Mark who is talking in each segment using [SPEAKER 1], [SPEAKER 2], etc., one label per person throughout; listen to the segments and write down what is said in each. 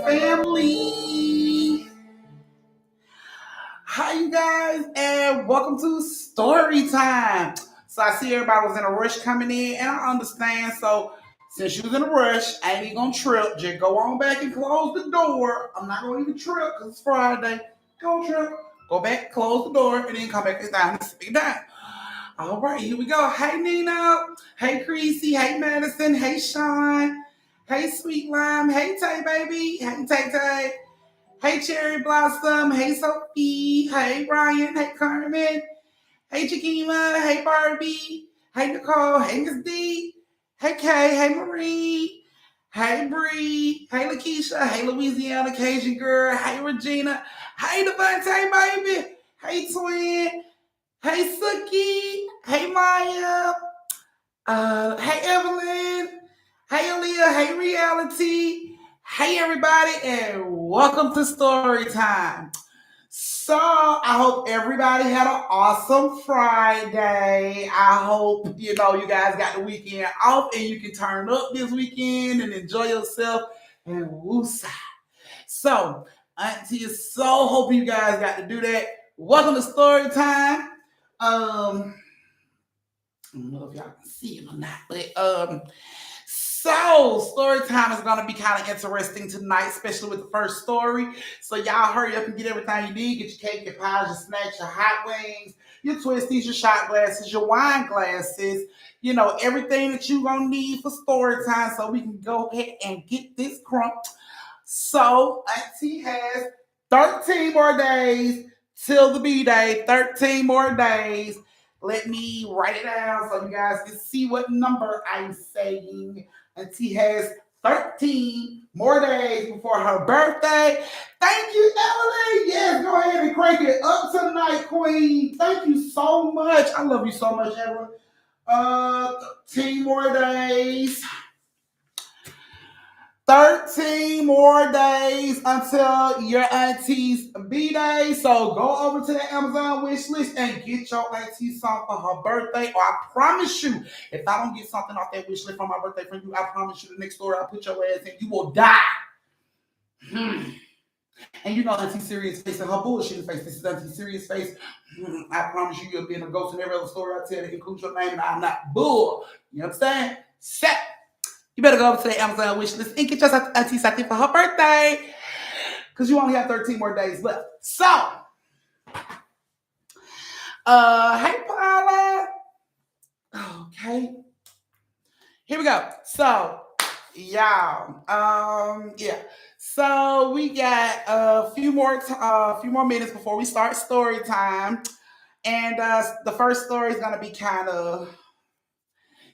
[SPEAKER 1] family. Hi, you guys, and welcome to Story Time. So I see everybody was in a rush coming in, and I understand. So since you was in a rush, I ain't even gonna trip. Just go on back and close the door. I'm not gonna even trip because it's Friday. Don't trip. Go back, close the door, and then come back this time and sit down. All right, here we go. Hey, Nina. Hey, Creasy. Hey, Madison. Hey, Sean. Hey, Sweet Lime. Hey, Tay Baby. Hey, Tay Tay. Hey, Cherry Blossom. Hey, Sophie. Hey, Brian. Hey, Carmen. Hey, Chiquima. Hey, Barbie. Hey, Nicole. Hey, Miss D. Hey, Kay. Hey, Marie. Hey, Bree. Hey, Lakeisha. Hey, Louisiana Cajun Girl. Hey, Regina. Hey, Devontae, baby. Hey, Twin. Hey, Suki. Hey, Maya. Hey, Evelyn. Hey, Aaliyah. Hey, Reality. Hey, everybody, and welcome to Story Time. So, I hope everybody had an awesome Friday. I hope, you guys got the weekend off and you can turn up this weekend and enjoy yourself and woosah. So, Auntie is so hoping you guys got to do that. Welcome to Story Time. I don't know if y'all can see it or not, but so story time is gonna be kind of interesting tonight, especially with the first story. So y'all hurry up and get everything you need. Get your cake, your pies, your snacks, your hot wings, your twisties, your shot glasses, your wine glasses. Everything that you gonna need for story time, so we can go ahead and get this crump. So Auntie has 13 more days till the B day. 13 more days. Let me write it down so you guys can see what number I'm saying. Auntie has 13 more days before her birthday. Thank you, Emily. Yes, go ahead and crank it up tonight, Queen. Thank you so much. I love you so much, Emily. 13 more days. 13 more days until your auntie's B-Day. So go over to the Amazon wish list and get your auntie something for her birthday. Or I promise you, if I don't get something off that wish list for my birthday from you, I promise you the next story I'll put your ass in, you will die. And you know Auntie Serious Face and her bullshit face. This is Auntie Serious Face. I promise you you'll be in a ghost in every other story I tell that includes your name and I'm not bull. You understand? Set. You better go over to the Amazon wish list and get your auntie something for her birthday. Because you only have 13 more days left. So, hey Paula. Okay. Here we go. So, y'all. Yeah. So we got a few more minutes before we start story time. And the first story is gonna be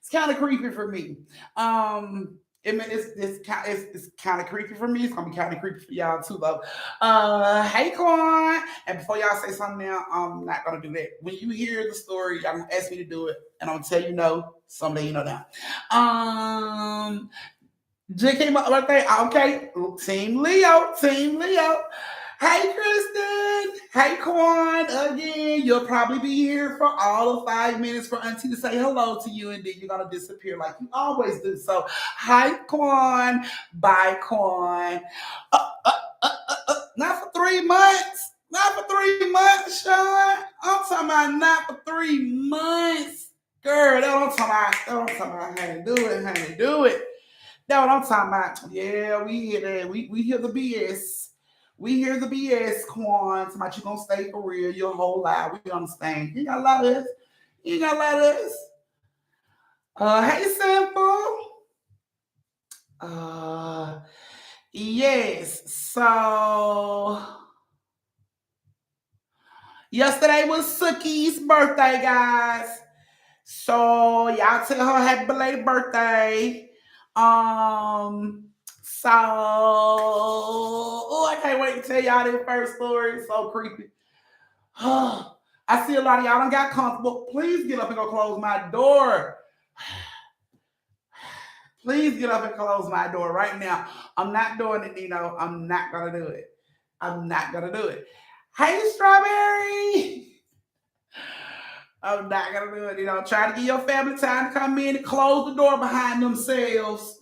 [SPEAKER 1] it's kind of creepy for me. It's kind of creepy for me. It's gonna be kind of creepy for y'all too, though. Hey, Corn. And before y'all say something now, I'm not gonna do that. When you hear the story, y'all gonna ask me to do it, and I'm gonna tell you no. Someday you know now. J came up birthday. Okay, Team Leo. Team Leo. Hey, Kristen. Hey, Quan. Again, you'll probably be here for all of 5 minutes for Auntie to say hello to you, and then you're going to disappear like you always do. So, hi, Quan. Bye, Quan. Not for 3 months. Not for 3 months, Sean. I'm talking about not for 3 months. Girl, that's what I'm talking about. That's what I'm talking about. Honey, do it, honey. Do it. That's what I'm talking about. Yeah, we hear that. We hear the BS. We hear the BS, Quan. Somebody you gonna stay for real your whole life. We understand. You got a lot of us. You got a lot of us. Hey, Simple. Yes. So yesterday was Suki's birthday, guys. So y'all tell her happy belated birthday. So I can't wait to tell y'all this first story. It's so creepy. I see a lot of y'all don't got comfortable. Please get up and go close my door. Please get up and close my door right now. I'm not doing it, Nino. I'm not gonna do it. I'm not gonna do it. Hey, Strawberry. I'm not gonna do it. Try to give your family time to come in and close the door behind themselves.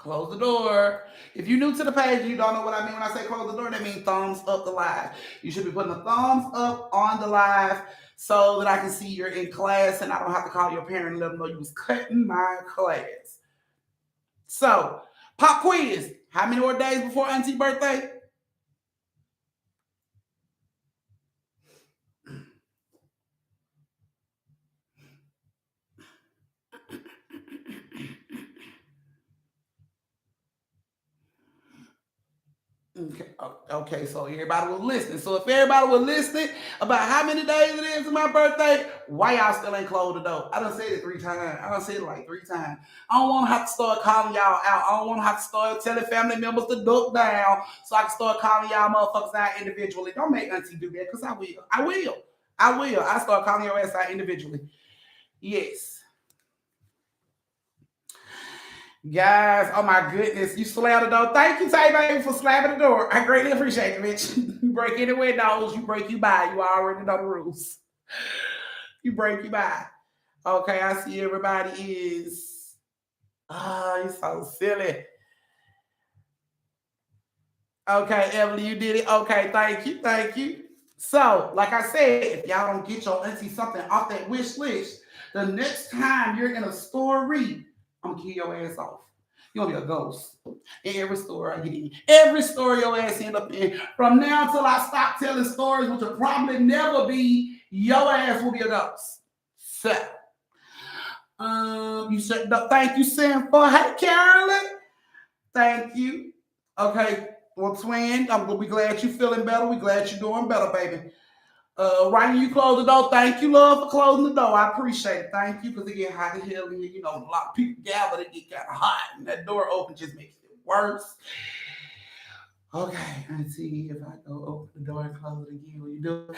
[SPEAKER 1] Close the door. If you're new to the page and you don't know what I mean when I say close the door, that means thumbs up the live. You should be putting a thumbs up on the live so that I can see you're in class and I don't have to call your parent and let them know you was cutting my class. So, pop quiz. How many more days before Auntie's birthday? Okay, so everybody was listening. So if everybody was listening about how many days it is to my birthday, why y'all still ain't closed the door? I done said it 3 times. I done said it like 3 times. I don't want to have to start calling y'all out. I don't want to have to start telling family members to duck down so I can start calling y'all motherfuckers out individually. Don't make Auntie do that because I will. I will. I will. I start calling your ass out individually. Yes. Guys, oh my goodness, you slammed the door. Thank you, Tay Baby, for slamming the door. I greatly appreciate it, bitch. You break any windows, you break, you buy. You already know the rules. You break, you buy. Okay, I see everybody is. You're so silly. Okay, Emily, you did it. Okay, thank you, thank you. So, like I said, if y'all don't get your auntie something off that wish list, the next time you're in a story, I'm gonna kill your ass off. You're gonna be a ghost. In every story I get in. Every story your ass end up in. From now until I stop telling stories, which will probably never be, your ass will be a ghost. So, you said thank you, Sam, for hey Carolyn. Thank you. Okay, well, twin, I'm gonna be glad you feeling better. We glad you're doing better, baby. Right when you close the door, thank you, love, for closing the door. I appreciate it. Thank you, because it get hot as hell in here. You know, a lot of people gather, it get kind of hot, and that door open just makes it worse. Okay, let's see if I go open the door and close it again. What you do?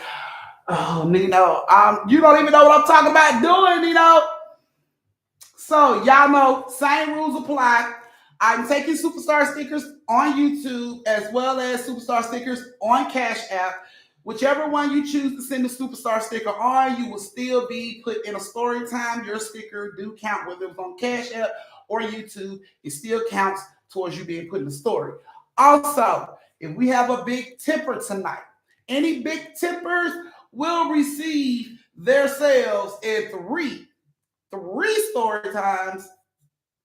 [SPEAKER 1] Oh, Nino, you don't even know what I'm talking about doing, Nino. So y'all know, same rules apply. I'm taking superstar stickers on YouTube as well as superstar stickers on Cash App. Whichever one you choose to send the superstar sticker on, you will still be put in a story time. Your sticker do count whether it's on Cash App or YouTube. It still counts towards you being put in the story. Also, if we have a big tipper tonight, any big tippers will receive their sales in three story times.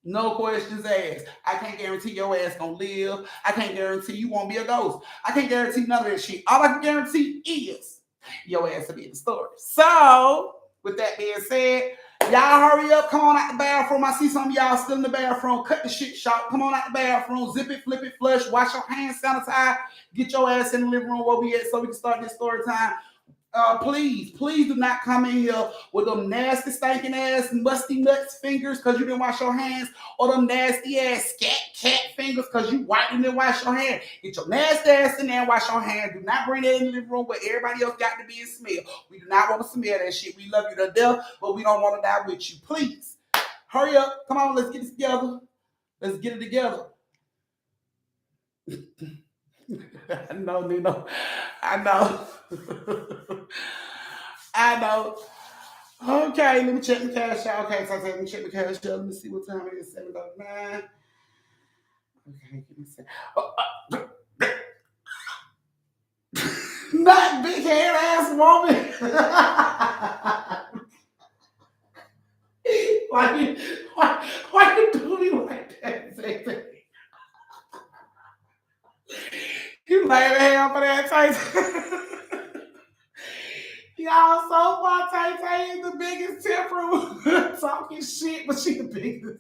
[SPEAKER 1] No questions asked. I can't guarantee your ass gonna live. I can't guarantee you won't be a ghost. I can't guarantee none of that shit. All I can guarantee is your ass will be in the story. So, with that being said, y'all hurry up. Come on out the bathroom. I see some of y'all still in the bathroom. Cut the shit short. Come on out the bathroom. Zip it, flip it, flush. Wash your hands, sanitize. Get your ass in the living room where we at so we can start this story time. Please do not come in here with them nasty, stinking ass, musty nuts fingers because you didn't wash your hands, or them nasty ass scat cat fingers because you didn't wash your hands. Get your nasty ass in there and wash your hands. Do not bring that in the living room where everybody else got to be and smell. We do not want to smell that shit. We love you to death, but we don't want to die with you. Please, hurry up. Come on, let's get it together. Let's get it together. I know, Nino. I know. I know. Okay, let me check the cash out. Okay, so let me check the cash out. Let me see what time it is. 7:09. Okay, give me a second. Not big head ass woman. why you do me like that? You lame hell for that, Tyson. Y'all, so far, Tay is the biggest temper talking shit, but she the biggest.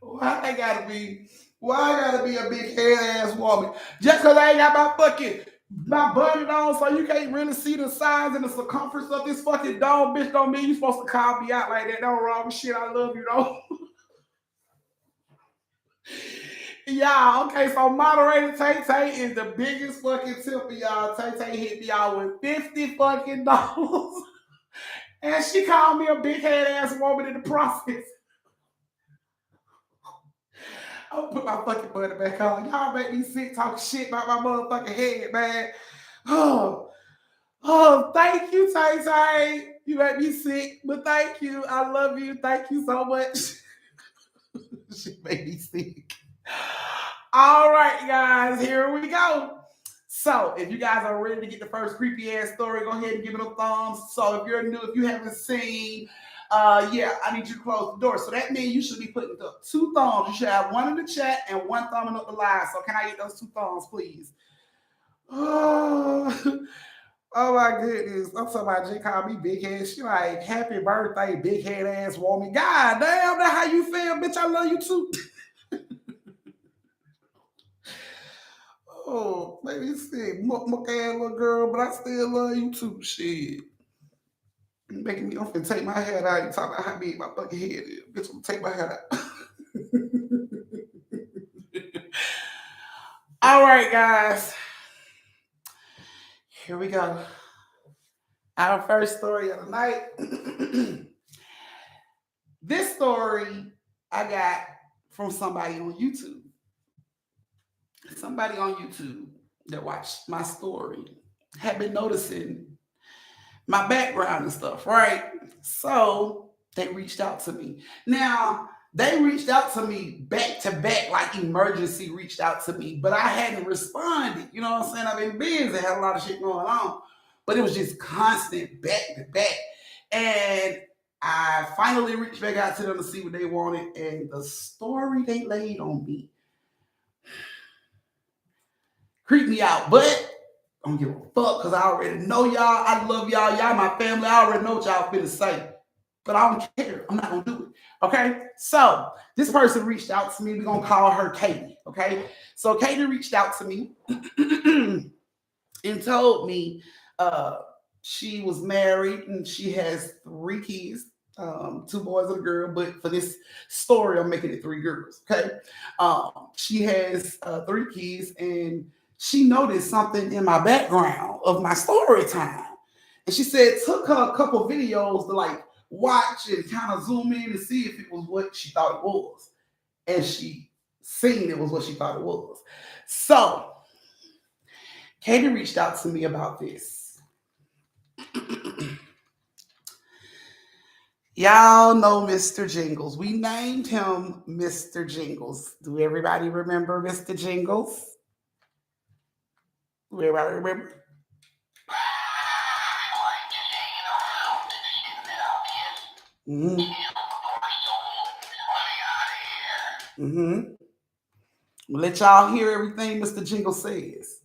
[SPEAKER 1] Why I gotta be a big head ass woman? Just cause I ain't got my button on so you can't really see the size and the circumference of this fucking dog, bitch, don't mean you supposed to call me out like that. Don't wrong shit. I love you though. Y'all, okay, so moderator Tay is the biggest fucking tipper, y'all. Tay hit me out with $50 fucking dollars. And she called me a big head ass woman in the process. I'm gonna put my fucking money back on. Y'all make me sick talking shit about my motherfucking head, man. Oh, thank you, Tay. You make me sick, but thank you. I love you. Thank you so much. She made me sick. All right, guys, here we go. So, if you guys are ready to get the first creepy ass story, go ahead and give it a thumbs. So, if you're new, if you haven't seen, yeah, I need you to close the door. So that means you should be putting up 2 thumbs. You should have one in the chat and 1 thumbing up the live. So, can I get those 2 thumbs, please? Oh, oh my goodness. I'm talking about J called me big head. She like, happy birthday, big head ass woman. God damn, that how you feel, bitch. I love you too. Oh, maybe sick, muck ass little girl, but I still love you too. Shit. You making me, I'm finna take my head out and talk about how big my fucking head is. Bitch, I'm gonna take my head out. All right, guys. Here we go. Our first story of the night. This story I got from somebody on YouTube. Somebody on YouTube that watched my story had been noticing my background and stuff, right? So they reached out to me. Now, they reached out to me back to back, like emergency reached out to me, but I hadn't responded. You know what I'm saying? I've been busy, had a lot of shit going on, but it was just constant back to back. And I finally reached back out to them to see what they wanted, and the story they laid on me creeped me out, but I don't give a fuck because I already know y'all. I love y'all. Y'all my family. I already know what y'all finna say. But I don't care. I'm not gonna do it. Okay. So this person reached out to me. We're gonna call her Katie. Okay. So Katie reached out to me and told me she was married and she has 3 kids, 2 boys and a girl. But for this story, I'm making it 3 girls. Okay. She has 3 kids and she noticed something in my background of my story time. And she said it took her a couple videos to like watch and kind of zoom in and see if it was what she thought it was. And she seen it was what she thought it was. So Katie reached out to me about this. Y'all know Mr. Jingles. We named him Mr. Jingles. Do everybody remember Mr. Jingles? Do everybody remember? Mm-hmm. Mm-hmm. Let y'all hear everything Mr. Jingle says.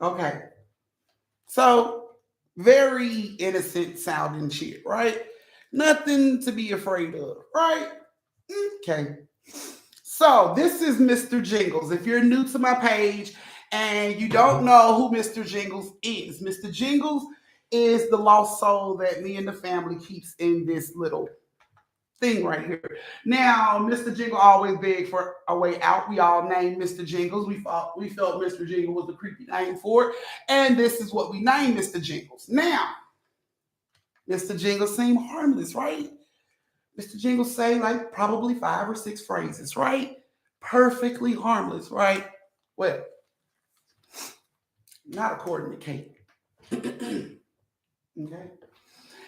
[SPEAKER 1] Okay. So, very innocent sounding shit, right? Nothing to be afraid of, right? Okay. So, this is Mr. Jingles. If you're new to my page and you don't know who Mr. Jingles is, Mr. Jingles is the lost soul that me and the family keeps in this little thing right here. Now, Mr. Jingle always begged for a way out. We all named Mr. Jingles. We felt Mr. Jingle was the creepy name for it, and this is what we named Mr. Jingles. Now, Mr. Jingles seemed harmless, right? Mr. Jingles say like probably 5 or 6 phrases, right? Perfectly harmless, right? Well, not according to Kate. Okay.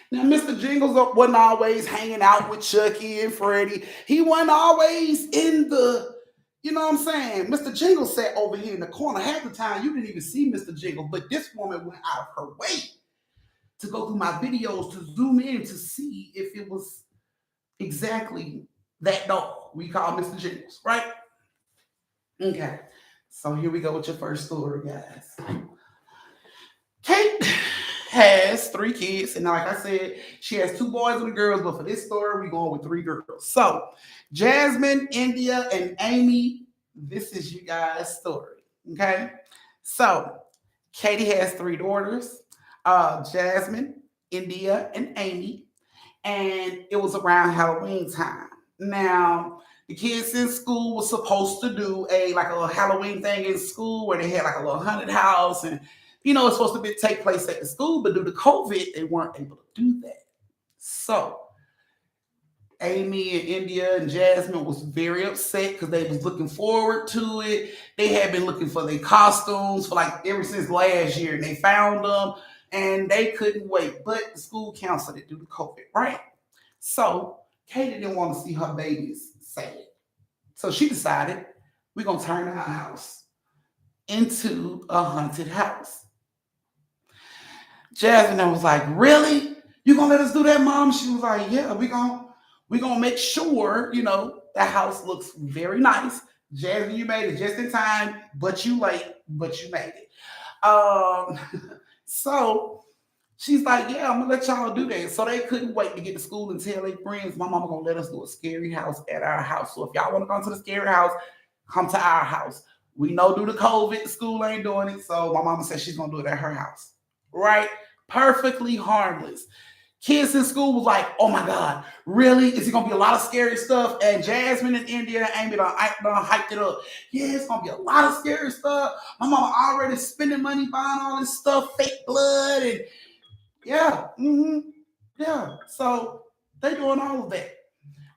[SPEAKER 1] Now, Mr. Jingles wasn't always hanging out with Chucky and Freddie. He wasn't always in the, you know what I'm saying? Mr. Jingles sat over here in the corner. Half the time, you didn't even see Mr. Jingles, but this woman went out of her way to go through my videos to zoom in to see if it was exactly that dog we call Mr. Jingles, right? Okay. So here we go with your first story, guys. Kate has 3 kids, and like I said, she has 2 boys and a girl. But for this story, we're going with 3 girls. So, Jasmine, India, and Amy. This is you guys' story. Okay. So, Katie has 3 daughters, Jasmine, India, and Amy, and it was around Halloween time. Now, The kids in school was supposed to do a like a little Halloween thing in school where they had like a little haunted house, and it's supposed to take place at the school, but due to COVID, they weren't able to do that. So Amy and India and Jasmine was very upset because they was looking forward to it. They had been looking for their costumes for like ever since last year, and they found them, and they couldn't wait. But the school canceled it due to COVID, right? So Katie didn't want to see her babies sad. So she decided we're gonna turn our house into a haunted house. Jasmine was like, "Really? You gonna let us do that, Mom?" She was like, "Yeah, we gonna make sure the house looks very nice." Jasmine, you made it just in time, but you late, but you made it. Um, so she's like, "Yeah, I'm gonna let y'all do that." So they couldn't wait to get to school and tell their friends, "My mama gonna let us do a scary house at our house. So if y'all want to come to the scary house, come to our house." We know due to COVID, the school ain't doing it, so my mama said she's gonna do it at her house. Right? Perfectly harmless. Kids in school was like, "Oh my God, really? Is it gonna be a lot of scary stuff?" And Jasmine and India and Amy done hyped it up. "Yeah, it's gonna be a lot of scary stuff. My mama already spending money buying all this stuff, fake blood, and yeah, yeah." So they doing all of that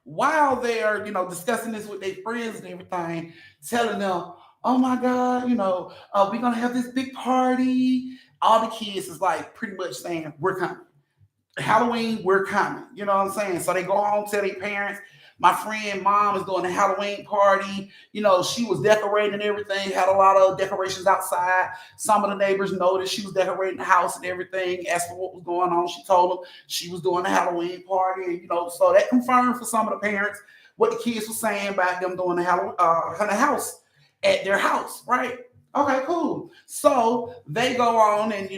[SPEAKER 1] while they're discussing this with their friends and everything, telling them, "Oh my God, we're gonna have this big party." All the kids is like pretty much saying, "We're coming. Halloween, we're coming." You know what I'm saying? So they go home, tell their parents. My friend mom is doing a Halloween party. She was decorating and everything, had a lot of decorations outside. Some of the neighbors noticed she was decorating the house and everything, asked her what was going on. She told them she was doing a Halloween party. So that confirmed for some of the parents what the kids were saying about them doing the Halloween haunted house at their house, right? Okay, cool. So they go on and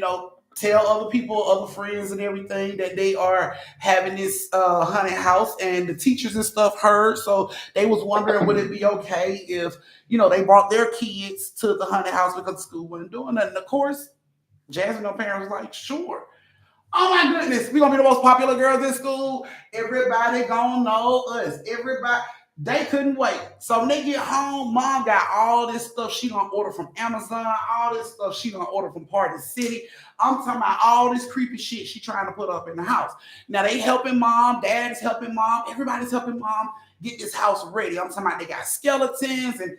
[SPEAKER 1] tell other people, other friends, and everything that they are having this haunted house, and the teachers and stuff heard. So they was wondering would it be okay if they brought their kids to the haunted house because the school wasn't doing that. And of course, Jasmine and her parents was like, "Sure." Oh my goodness, we gonna be the most popular girls in school. Everybody gonna know us. Everybody. They couldn't wait. So when they get home, mom got all this stuff she gonna order from Amazon, all this stuff she gonna order from Party City. I'm talking about all this creepy shit she trying to put up in the house. Now they helping mom, dad's helping mom, everybody's helping mom get this house ready. I'm talking about they got skeletons and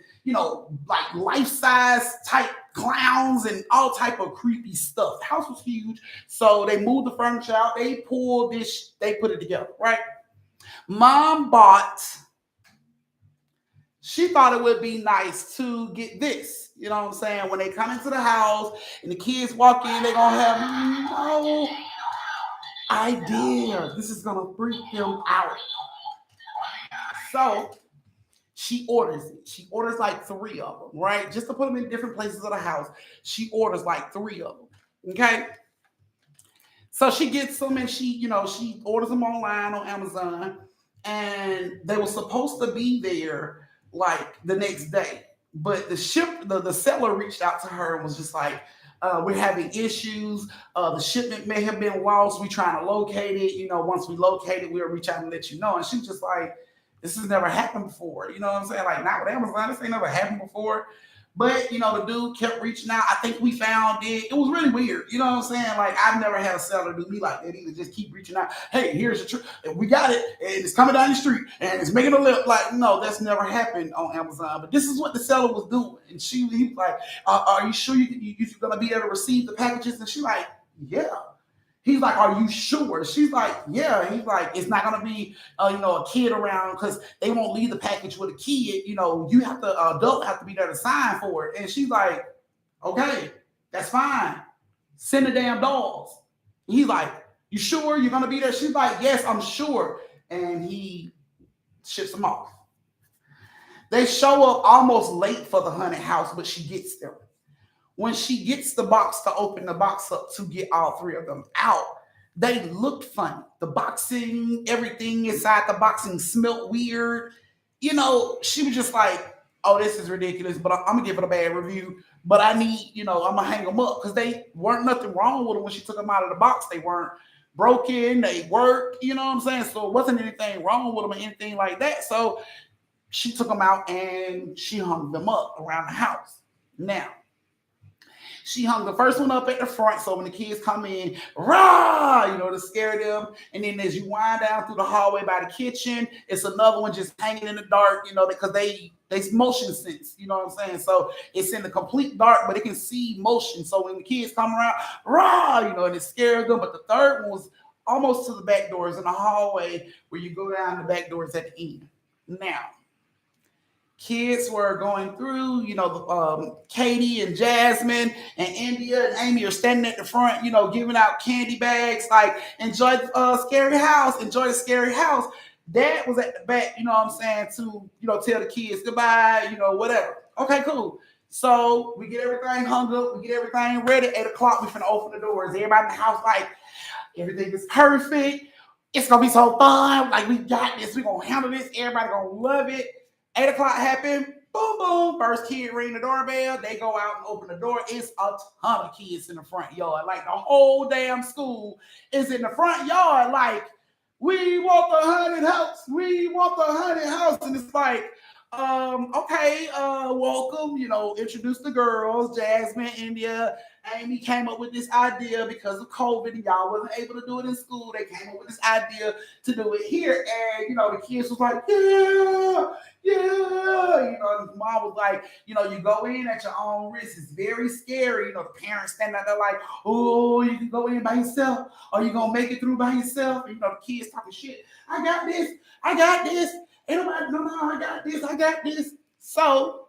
[SPEAKER 1] like life-size type clowns and all type of creepy stuff. The house was huge. So they moved the furniture out, they pulled this, they put it together, right? Mom bought, she thought it would be nice to get this. You know what I'm saying? When they come into the house and the kids walk in, they're gonna have no idea. This is gonna freak them out. So she orders it. She orders like three of them, right? Just to put them in different places of the house. She orders like three of them. Okay. So she gets them and she orders them online on Amazon, and they were supposed to be there like the next day. But the seller reached out to her and was just like, "We're having issues. The shipment may have been lost. We're trying to locate it. Once we locate it, we'll reach out and let you know." And she's just like, "This has never happened before." You know what I'm saying? Like, not with Amazon. This ain't never happened before. But the dude kept reaching out. I think we found it. It was really weird. You know what I'm saying? Like, I've never had a seller do me like that either. Just keep reaching out. "Hey, here's the truth. We got it, and it's coming down the street, and it's making a lip." Like, no, that's never happened on Amazon. But this is what the seller was doing, and he was like, "Are you sure you're gonna be able to receive the packages?" And she's like, "Yeah." He's like, "Are you sure?" She's like, "Yeah." He's like, "It's not gonna be, a kid around because they won't leave the package with a kid. You have to, adult have to be there to sign for it." And she's like, "Okay, that's fine. Send the damn dolls." He's like, "You sure you're gonna be there?" She's like, "Yes, I'm sure." And he ships them off. They show up almost late for the haunted house, but she gets them. When she gets the box to open the box up to get all three of them out, they looked funny. The boxing, everything inside the boxing smelled weird. She was just like, "Oh, this is ridiculous, but I'm gonna give it a bad review. But I need, I'm gonna hang them up," because they weren't nothing wrong with them when she took them out of the box. They weren't broken, they worked, you know what I'm saying? So it wasn't anything wrong with them or anything like that. So She took them out and she hung them up around the house. Now, she hung the first one up at the front, so when the kids come in, rah, to scare them. And then as you wind down through the hallway by the kitchen, it's another one just hanging in the dark, because they motion sense, you know what I'm saying? So it's in the complete dark, but it can see motion. So when the kids come around, rah, and it scares them. But the third one was almost to the back doors in the hallway where you go down the back doors at the end. Now, kids were going through, Katie and Jasmine and India and Amy are standing at the front, giving out candy bags, like, enjoy the scary house, enjoy the scary house. Dad was at the back, you know what I'm saying, to, tell the kids goodbye, whatever. Okay, cool. So we get everything hung up, we get everything ready. 8 o'clock, we finna open the doors. Everybody in the house, like, everything is perfect. It's gonna be so fun. Like, we got this. We're gonna handle this. Everybody gonna love it. 8 o'clock happened. Boom, boom. First kid ring the doorbell. They go out and open the door. It's a ton of kids in the front yard. Like, the whole damn school is in the front yard. Like, we want the haunted house. We want the haunted house. And it's like, okay, welcome, introduce the girls. Jasmine, India, Amy came up with this idea because of COVID and y'all wasn't able to do it in school. They came up with this idea to do it here. And, the kids was like, yeah, yeah. And the mom was like, you go in at your own risk. It's very scary. The parents standing out there like, oh, you can go in by yourself or you going to make it through by yourself. And, the kids talking shit. I got this. I got this. Ain't nobody, no, I got this. I got this. So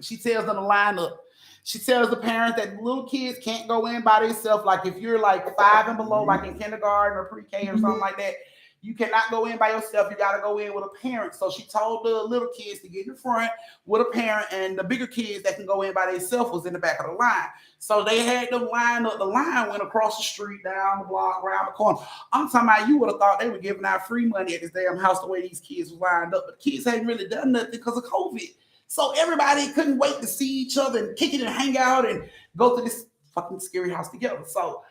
[SPEAKER 1] she tells them to line up. She tells the parents that little kids can't go in by themselves. Like, if you're like 5 and below, like in kindergarten or pre-K or something like that, you cannot go in by yourself. You got to go in with a parent. So she told the little kids to get in the front with a parent, and the bigger kids that can go in by themselves was in the back of the line. So they had them line up. The line went across the street, down the block, around the corner. I'm talking about, you would have thought they were giving out free money at this damn house the way these kids were lined up. But the kids hadn't really done nothing because of COVID. So everybody couldn't wait to see each other and kick it and hang out and go to this fucking scary house together. So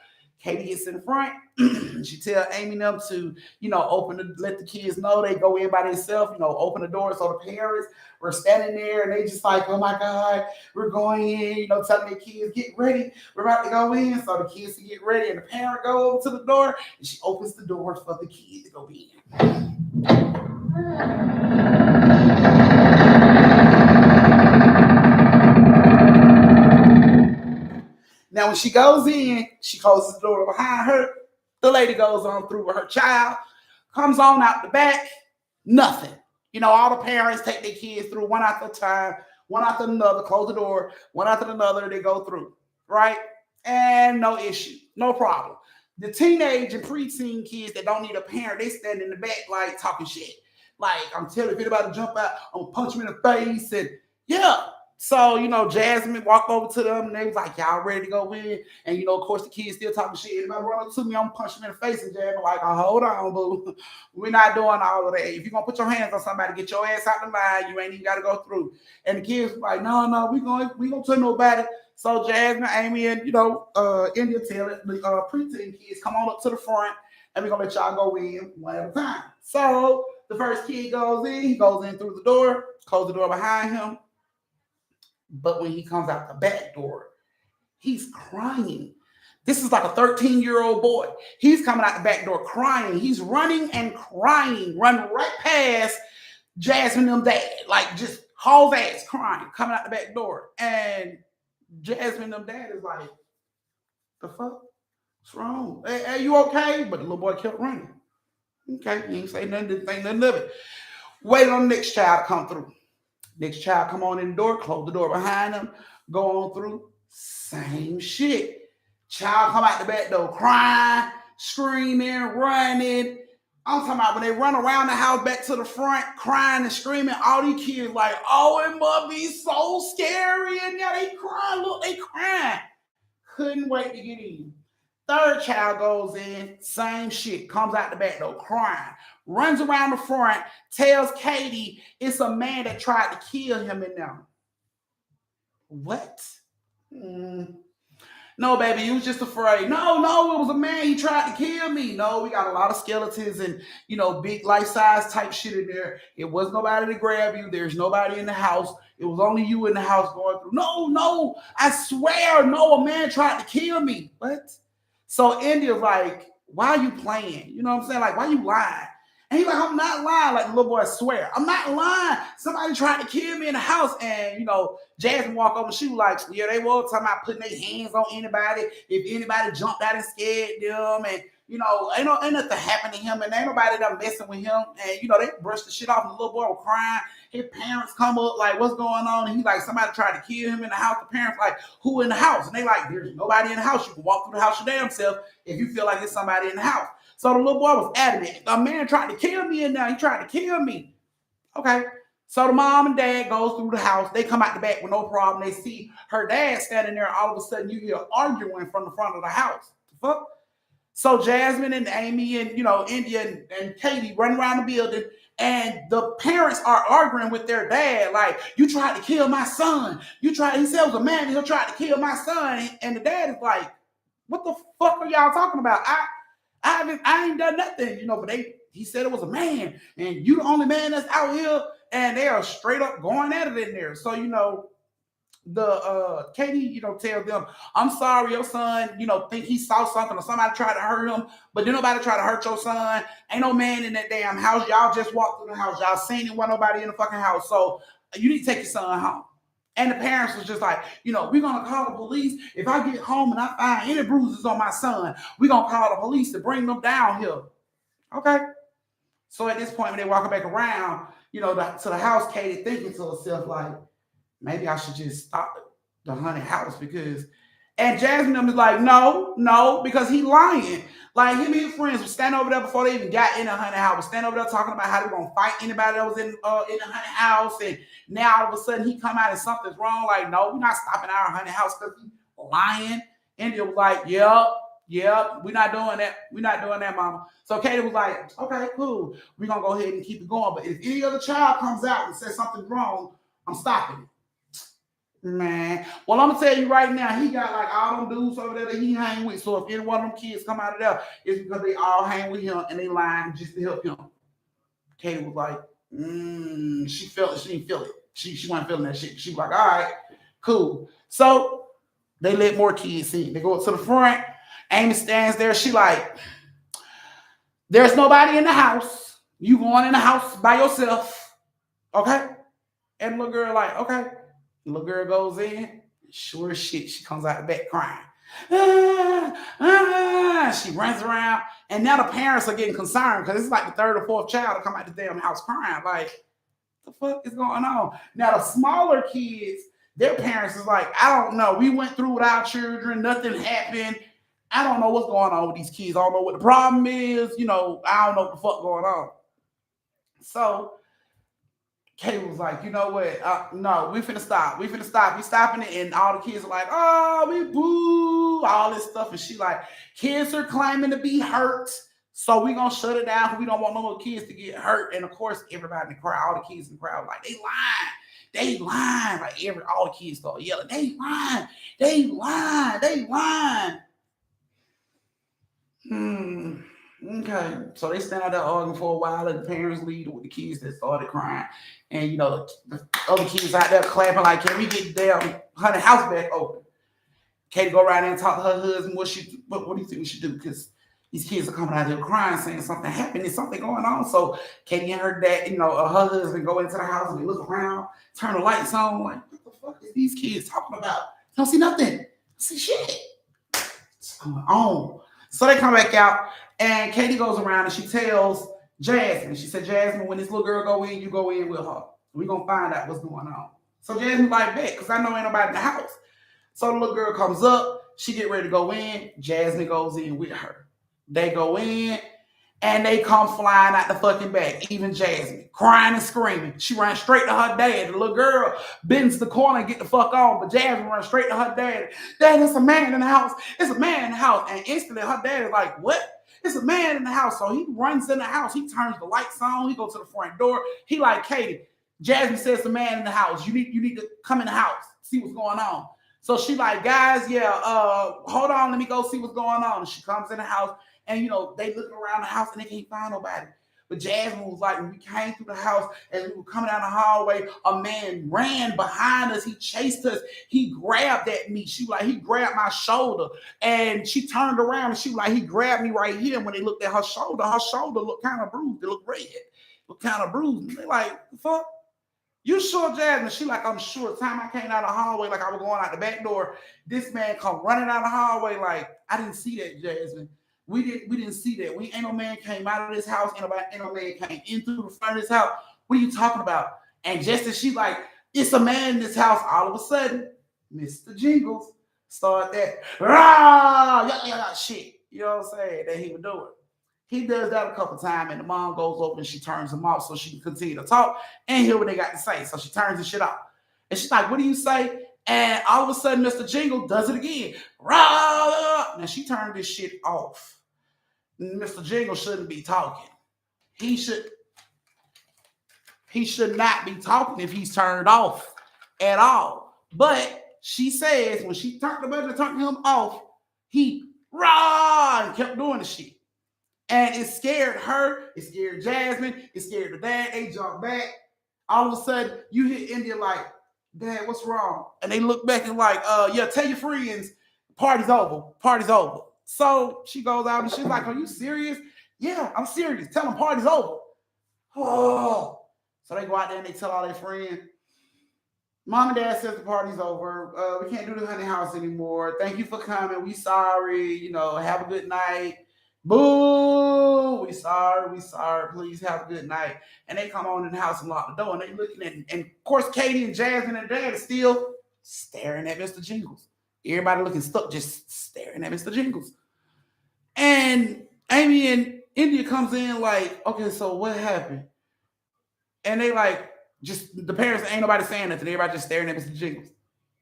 [SPEAKER 1] Katie gets in the front. She tell Amy and them to, let the kids know they go in by themselves, open the door. So the parents were standing there and they just like, oh my God, we're going in, telling their kids, get ready. We're about to go in. So the kids to get ready, and the parent go over to the door and she opens the door for the kids to go in. Now, when she goes in, she closes the door behind her. The lady goes on through with her child, comes on out the back, nothing. All the parents take their kids through one after a time, one after another, close the door, one after another, they go through, right? And no issue, no problem. The teenage and preteen kids that don't need a parent, they stand in the back like talking shit. Like, I'm telling you, if anybody jump out, I'm gonna punch him in the face. And yeah. So, Jasmine walked over to them and they was like, y'all ready to go in? And, of course, the kids still talking shit. Anybody run up to me, I'm gonna punch him in the face. And Jasmine like, oh, hold on, boo. We're not doing all of that. If you're gonna put your hands on somebody, get your ass out the line. You ain't even gotta go through. And the kids was like, no, we gonna tell nobody. So Jasmine, Amy, and India tell it, the preteen kids, come on up to the front and we're gonna let y'all go in one at a time. So the first kid goes in, he goes in through the door, close the door behind him. But when he comes out the back door, he's crying. This is like a 13-year-old boy. He's coming out the back door crying. He's running and crying, running right past Jasmine and them dad, like just hauls ass crying, coming out the back door. And Jasmine and them dad is like, the fuck? What's wrong? Hey, you okay? But the little boy kept running. Okay, he ain't say nothing, didn't think nothing of it. Wait on the next child to come through. Next child come on in the door, close the door behind them, go on through, same shit. Child come out the back door crying, screaming, running. I'm talking about when they run around the house back to the front, crying and screaming, all these kids like, oh, it must be so scary. And now they crying, look, they crying. Couldn't wait to get in. Third child goes in, same shit, comes out the back door crying, runs around the front, tells Katie it's a man that tried to kill him in there. What? Now No, baby, you was just afraid. No, no, it was a man. He tried to kill me. No, we got a lot of skeletons and, big life size type shit in there. It was nobody to grab you. There's nobody in the house. It was only you in the house going through. No, no, I swear, no, a man tried to kill me. What? So India's like, why are you playing? You know what I'm saying? Like, why you lying? And he's like, I'm not lying. Like the little boy swear, I'm not lying. Somebody tried to kill me in the house. And, Jasmine walk over and she was like, yeah, they were talking about putting their hands on anybody. If anybody jumped out and scared them. And, ain't nothing happened to him. And ain't nobody done messing with him. And, they brushed the shit off. And the little boy was crying. His parents come up like, what's going on? And he's like, somebody tried to kill him in the house. The parents like, who in the house? And they like, there's nobody in the house. You can walk through the house your damn self if you feel like there's somebody in the house. So the little boy was adamant. A man tried to kill me in there. He tried to kill me. Okay. So the mom and dad goes through the house. They come out the back with no problem. They see her dad standing there. All of a sudden, you hear arguing from the front of the house. The fuck? So Jasmine and Amy and, India and Katie run around the building. And the parents are arguing with their dad, like, you tried to kill my son. He said it was a man who tried to kill my son. And the dad is like, what the fuck are y'all talking about? I ain't done nothing, but he said it was a man, and you the only man that's out here, and they are straight up going at it in there. So, the Katie, tells them, I'm sorry, your son, think he saw something or somebody tried to hurt him, but did nobody try to hurt your son? Ain't no man in that damn house. Y'all just walked through the house. Y'all seen it, wasn't nobody in the fucking house. So you need to take your son home. And the parents was just like, we're going to call the police. If I get home and I find any bruises on my son, we're going to call the police to bring them down here. Okay. So at this point, when they walking back around, to the house, Katie thinking to herself, like, maybe I should just stop the haunted house and Jasmine was like, no, because he lying. Like him and his friends would stand over there before they even got in the haunted house. Would stand over there talking about how they're gonna fight anybody that was in the haunted house. And now all of a sudden he come out and something's wrong. Like, no, we're not stopping our haunted house because he's lying. And it was like, yep, we're not doing that. We're not doing that, mama. So Katie was like, okay, cool. We're gonna go ahead and keep it going. But if any other child comes out and says something's wrong, I'm stopping it. Man, well, I'm gonna tell you right now, he got like all them dudes over there that he hang with. So if any one of them kids come out of there, it's because they all hang with him and they lying just to help him. Katie was like, she felt it. She didn't feel it. She wasn't feeling that shit. She was like, all right, cool. So they let more kids in. They go up to the front. Amy stands there. She like, there's nobody in the house. You going in the house by yourself, okay? And the little girl like, okay. The little girl goes in, sure as shit, she comes out the back crying. She runs around, and now the parents are getting concerned because it's like the third or fourth child to come out the damn house crying. Like, what the fuck is going on? Now the smaller kids, their parents is like, I don't know. We went through with our children, nothing happened. I don't know what's going on with these kids. I don't know what the problem is. I don't know what the fuck going on. So Katie was like, you know what? No, we finna stop. We stopping it. And all the kids are like, oh, we boo, all this stuff. And she like, kids are claiming to be hurt. So we gonna shut it down. We don't want no more kids to get hurt. And of course, everybody in the crowd, all the kids in the crowd, like, they lying. Like all the kids start yelling, they lying. Okay, so they stand out there arguing for a while, and the parents leave with the kids that started crying, and the other kids out there clapping like, "Can we get the damn haunted house back open?" Katie go around there and talk to her husband. What do you think we should do? Because these kids are coming out here crying, saying something happened, there's something going on. So Katie and her dad, her husband go into the house and they look around, turn the lights on, like, what the fuck is these kids talking about? Don't see nothing. See shit. What's going on? So they come back out, and Katie goes around and she tells Jasmine. She said, Jasmine, when this little girl go in, you go in with her. We're going to find out what's going on. So Jasmine like, bet, because I know ain't nobody in the house. So the little girl comes up. She get ready to go in. Jasmine goes in with her. They go in, and they come flying out the fucking back. Even Jasmine, crying and screaming. She ran straight to her dad. The little girl bends the corner and get the fuck on, but Jasmine runs straight to her dad. Dad, it's a man in the house. It's a man in the house. And instantly her dad is like, what? It's a man in the house. So he runs in the house. He turns the lights on. He goes to the front door. He like, Katie, Jasmine says the man in the house. You need to come in the house, see what's going on. So she like, guys, yeah, hold on, let me go see what's going on. And she comes in the house, and they looking around the house and they can't find nobody. But Jasmine was like, when we came through the house, as we were coming down the hallway, a man ran behind us. He chased us. He grabbed at me. She was like, he grabbed my shoulder. And she turned around and she was like, he grabbed me right here. And when they looked at her shoulder looked kind of bruised. It looked red. It looked kind of bruised. And they're like, fuck? You sure, Jasmine? She like, I'm sure. The time I came down the hallway, like I was going out the back door, this man come running down the hallway. Like, I didn't see that, Jasmine. We didn't see that. We ain't no man came out of this house. Ain't no man came in through the front of this house. What are you talking about? And just as she like, it's a man in this house, all of a sudden, Mr. Jingles start that rah, shit. You know what I'm saying? That he would do it. He does that a couple times, and the mom goes over and she turns him off so she can continue to talk and hear what they got to say. So she turns the shit off. And she's like, what do you say? And all of a sudden, Mr. Jingle does it again. Rah! Now she turned this shit off. Mr. Jingle shouldn't be talking. He should not be talking if he's turned off at all. But she says when she turned the button to turn him off, he rah and kept doing the shit. And it scared her, it scared Jasmine, it scared the dad. They jumped back. All of a sudden, you hear India like, Dad, what's wrong? And they look back and like, yeah, tell your friends, party's over. Party's over. So she goes out and she's like, are you serious? Yeah, I'm serious. Tell them party's over. Oh. So they go out there and they tell all their friends, Mom and Dad says the party's over. We can't do the honey house anymore. Thank you for coming. We sorry. Have a good night. Boo! We sorry. Please have a good night. And they come on in the house and lock the door. And they looking at, and of course, Katie and Jasmine and Dad are still staring at Mr. Jingles. Everybody looking stuck, just staring at Mr. Jingles. And Amy and India comes in like, okay, so what happened? And they like, just the parents, ain't nobody saying nothing. Everybody just staring at Mr. Jingles.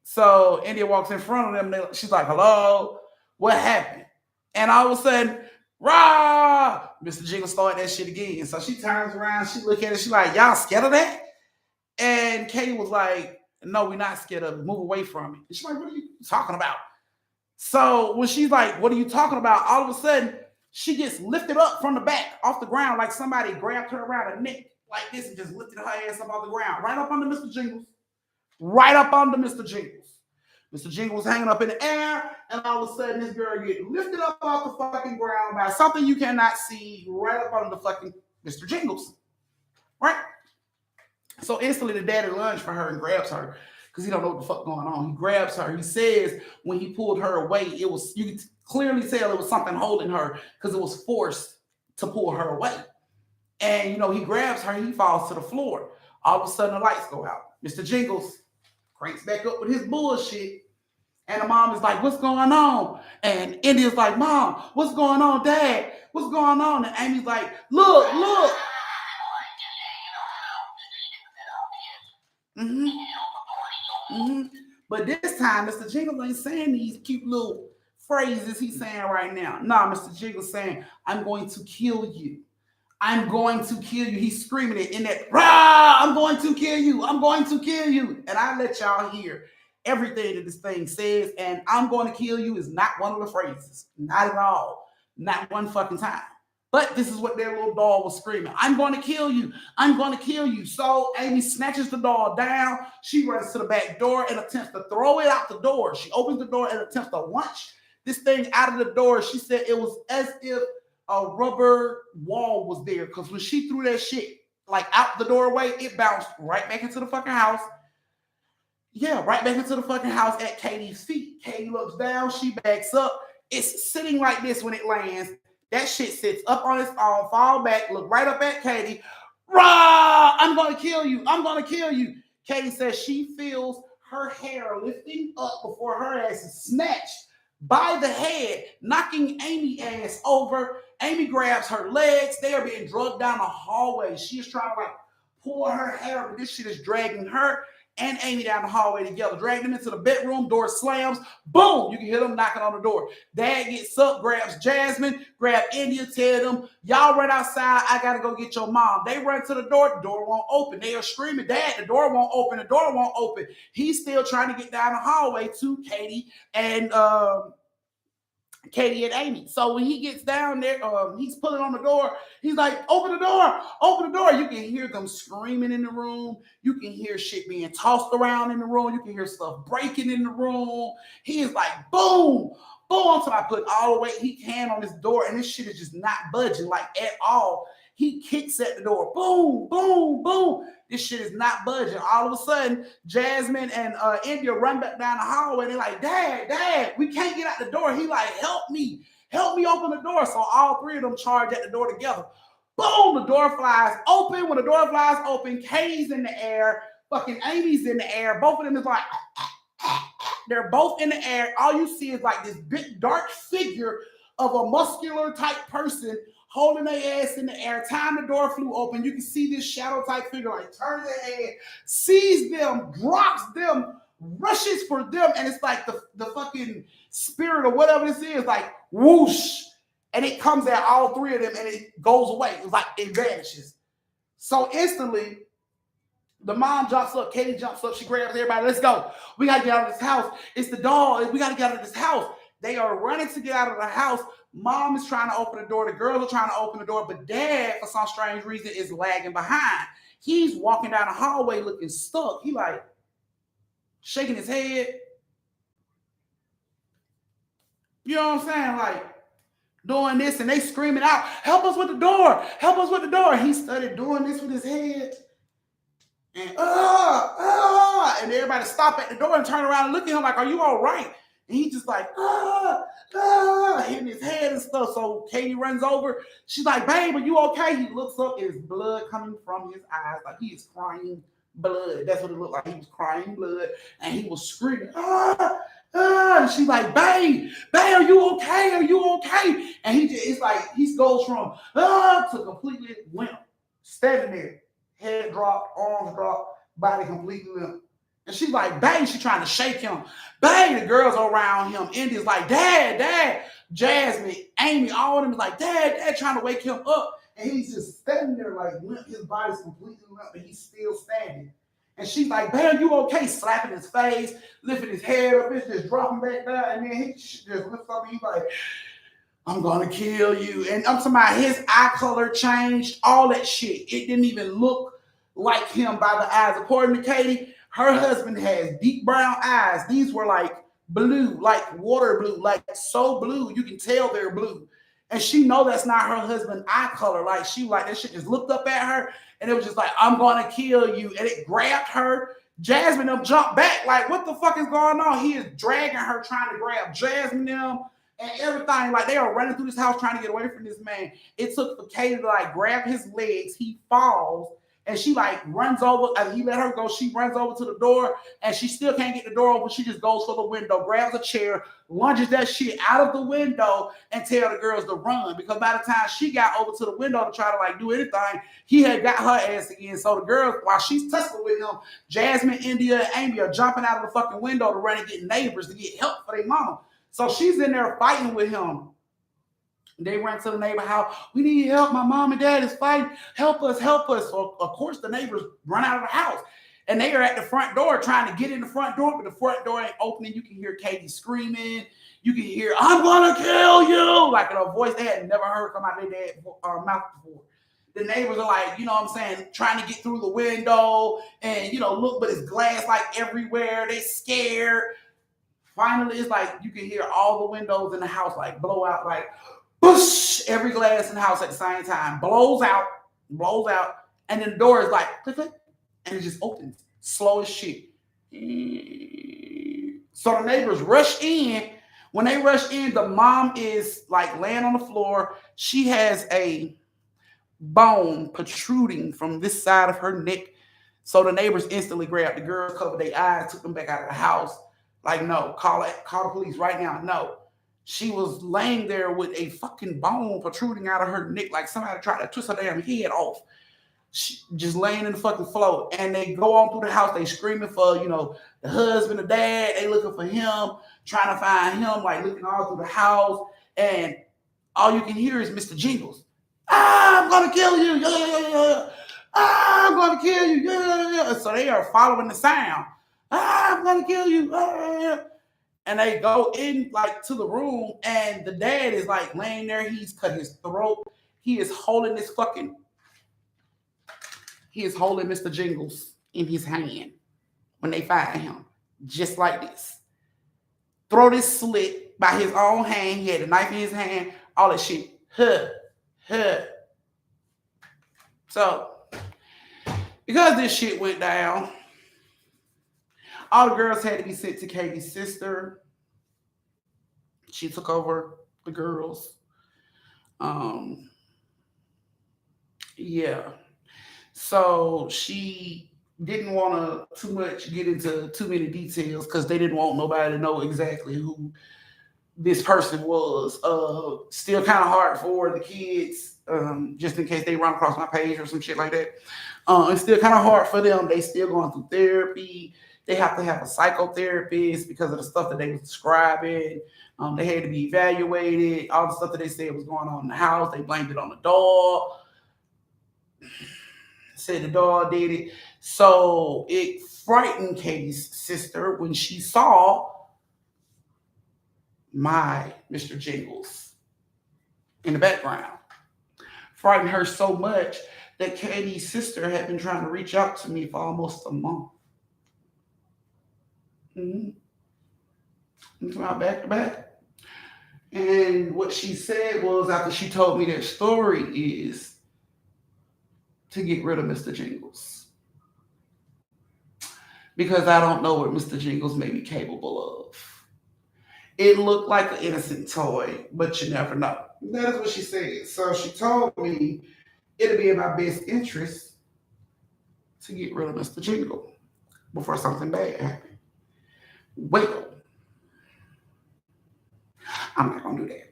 [SPEAKER 1] So India walks in front of them. She's like, hello, what happened? And all of a sudden, rah! Mr. Jingles started that shit again. So she turns around, she look at it, she like, y'all scared of that? And Katie was like, no, we're not scared of it. Move away from it. And she's like, what are you talking about? So when she's like, what are you talking about? All of a sudden, she gets lifted up from the back off the ground like somebody grabbed her around the neck like this and just lifted her ass up off the ground. Right up under Mr. Jingles. Right up under Mr. Jingles. Mr. Jingles hanging up in the air, and all of a sudden this girl gets lifted up off the fucking ground by something you cannot see right up under the fucking Mr. Jingles. Right? So instantly the daddy lunged for her and grabs her because he don't know what the fuck going on. He grabs her. He says when he pulled her away, you could clearly tell it was something holding her because it was forced to pull her away. And, he grabs her, he falls to the floor. All of a sudden the lights go out. Mr. Jingles cranks back up with his bullshit. And the mom is like, what's going on? And India's like, Mom, what's going on, Dad? What's going on? And Amy's like, look. Mm-hmm. Mm-hmm. But this time, Mr. Jingles ain't saying these cute little phrases he's saying right now. No, Mr. Jingles saying, I'm going to kill you. I'm going to kill you. He's screaming it in that, rah, I'm going to kill you. I'm going to kill you. And I let y'all hear everything that this thing says. And I'm going to kill you is not one of the phrases. Not at all. Not one fucking time. But this is what their little doll was screaming. I'm going to kill you. I'm going to kill you. So Amy snatches the doll down. She runs to the back door and attempts to throw it out the door. She opens the door and attempts to launch this thing out of the door. She said it was as if a rubber wall was there because when she threw that shit like out the doorway, it bounced right back into the fucking house. Yeah, right back into the fucking house at Katie's feet. Katie looks down. She backs up. It's sitting like this when it lands. That shit sits up on its own, fall back, look right up at Katie. Rah! I'm going to kill you. I'm going to kill you. Katie says she feels her hair lifting up before her ass is snatched by the head, knocking Amy's ass over. Amy grabs her legs. They are being drugged down the hallway. She is trying to pull her hair, but this shit is dragging her. and Amy down the hallway together, drag them into the bedroom, door slams, boom, you can hear them knocking on the door. Dad gets up, grabs Jasmine, grab India, tell them, y'all run outside, I gotta go get your mom. They run to the door won't open. They are screaming, Dad, the door won't open, the door won't open. He's still trying to get down the hallway to Katie and Amy. So when he gets down there, he's pulling on the door. He's like, open the door, open the door. You can hear them screaming in the room. You can hear shit being tossed around in the room. You can hear stuff breaking in the room. He is like, boom, boom, until I put all the weight he can on this door, and this shit is just not budging like at all. He kicks at the door, boom, boom, boom. This shit is not budging. All of a sudden, Jasmine and India run back down the hallway. They're like, Dad, we can't get out the door. He like, help me open the door. So all three of them charge at the door together. Boom, the door flies open. When the door flies open, Katie's in the air, fucking Amy's in the air. Both of them is like, they're both in the air. All you see is like this big dark figure of a muscular type person holding their ass in the air. Time the door flew open, you can see this shadow type figure like turn their head, sees them, drops them, rushes for them, and it's like the fucking spirit or whatever this is, like whoosh, and it comes at all three of them and it goes away. It's like it vanishes. So instantly, the mom jumps up, Katie jumps up, she grabs everybody, let's go. We gotta get out of this house. It's the dog, we gotta get out of this house. They are running to get out of the house. Mom is trying to open the door. The girls are trying to open the door, but Dad, for some strange reason, is lagging behind. He's walking down the hallway looking stuck. He like shaking his head. You know what I'm saying? Like doing this, and they screaming out, help us with the door, help us with the door. He started doing this with his head. And and everybody stop at the door and turn around and look at him like, are you all right? And he just like, hitting his head and stuff. So Katie runs over. She's like, babe, are you okay? He looks up, there's blood coming from his eyes. Like he is crying blood. That's what it looked like. He was crying blood. And he was screaming, And she's like, babe, are you okay? Are you okay? And it's like, he goes from, to completely limp. Standing there, head dropped, arms dropped, body completely limp. And she's like, babe, she's trying to shake him. Babe, the girls are around him. Indy's like, Dad. Jasmine, Amy, all of them is like, Dad, trying to wake him up. And he's just standing there like limp. His body's completely limp, and he's still standing. And she's like, babe, you okay? Slapping his face, lifting his head up. It's just dropping back down. And then he just lifts up and he's like, I'm going to kill you. And I'm talking about his eye color changed, all that shit. It didn't even look like him by the eyes. According to Katie, her husband has deep brown eyes. These were like blue, like water blue, like so blue, you can tell they're blue. And she know that's not her husband's eye color. Like she like that shit just looked up at her and it was just like, I'm going to kill you. And it grabbed her. Jasmine them jumped back like, what the fuck is going on? He is dragging her, trying to grab Jasmine them and everything. Like they are running through this house trying to get away from this man. It took for Katie to like grab his legs. He falls. And she like runs over, he let her go. She runs over to the door and she still can't get the door open. She just goes for the window, grabs a chair, lunges that shit out of the window and tell the girls to run. Because by the time she got over to the window to try to like do anything, he had got her ass again. So the girls, while she's tussling with him, Jasmine, India, and Amy are jumping out of the fucking window to run and get neighbors to get help for their mama. So she's in there fighting with him. They ran to the neighbor house. We need help. My mom and dad is fighting. Help us. So, of course, the neighbors run out of the house. And they are at the front door trying to get in the front door, but the front door ain't opening. You can hear Katie screaming. You can hear, I'm going to kill you. Like in a voice they had never heard come out of their dad's mouth before. The neighbors are like, you know what I'm saying, trying to get through the window and, look, but it's glass like everywhere. They scared. Finally, it's like you can hear all the windows in the house like blow out like, whoosh, every glass in the house at the same time blows out, and then the door is like click, click, and it just opens slow as shit. So the neighbors rush in. When they rush in, the mom is like laying on the floor. She has a bone protruding from this side of her neck. So the neighbors instantly grabbed the girls, covered their eyes, took them back out of the house. Like, no, call the police right now. No. She was laying there with a fucking bone protruding out of her neck like somebody tried to twist her damn head off. just laying in the fucking floor. And they go on through the house. They screaming for, the husband, the dad. They looking for him, trying to find him, like looking all through the house. And all you can hear is Mr. Jingles. Ah, I'm gonna kill you. Yeah, yeah, yeah, yeah. Ah, I'm gonna kill you. Yeah, yeah, yeah. So they are following the sound. Ah, I'm gonna kill you. Ah, yeah, yeah. And they go in like to the room, and the dad is like laying there. He's cut his throat. He is holding this fucking. He is holding Mr. Jingles in his hand when they find him, just like this. Throat is slit by his own hand. He had a knife in his hand. All that shit. Huh, huh. So because this shit went down, all the girls had to be sent to Katie's sister. She took over the girls. Um, yeah. So she didn't want to too much get into too many details because they didn't want nobody to know exactly who this person was. Still kind of hard for the kids, just in case they run across my page or some shit like that. It's still kind of hard for them. They still going through therapy. They have to have a psychotherapist because of the stuff that they was describing. They had to be evaluated. All the stuff that they said was going on in the house, they blamed it on the dog. Said the dog did it. So it frightened Katie's sister when she saw my Mr. Jingles in the background. Frightened her so much that Katie's sister had been trying to reach out to me for almost a month. Mm-hmm. Into my back to back. And what she said was, after she told me their story, is to get rid of Mr. Jingles. Because I don't know what Mr. Jingles may be capable of. It looked like an innocent toy, but you never know. That is what she said. So she told me it'd be in my best interest to get rid of Mr. Jingle before something bad happened. Well, I'm not gonna do that.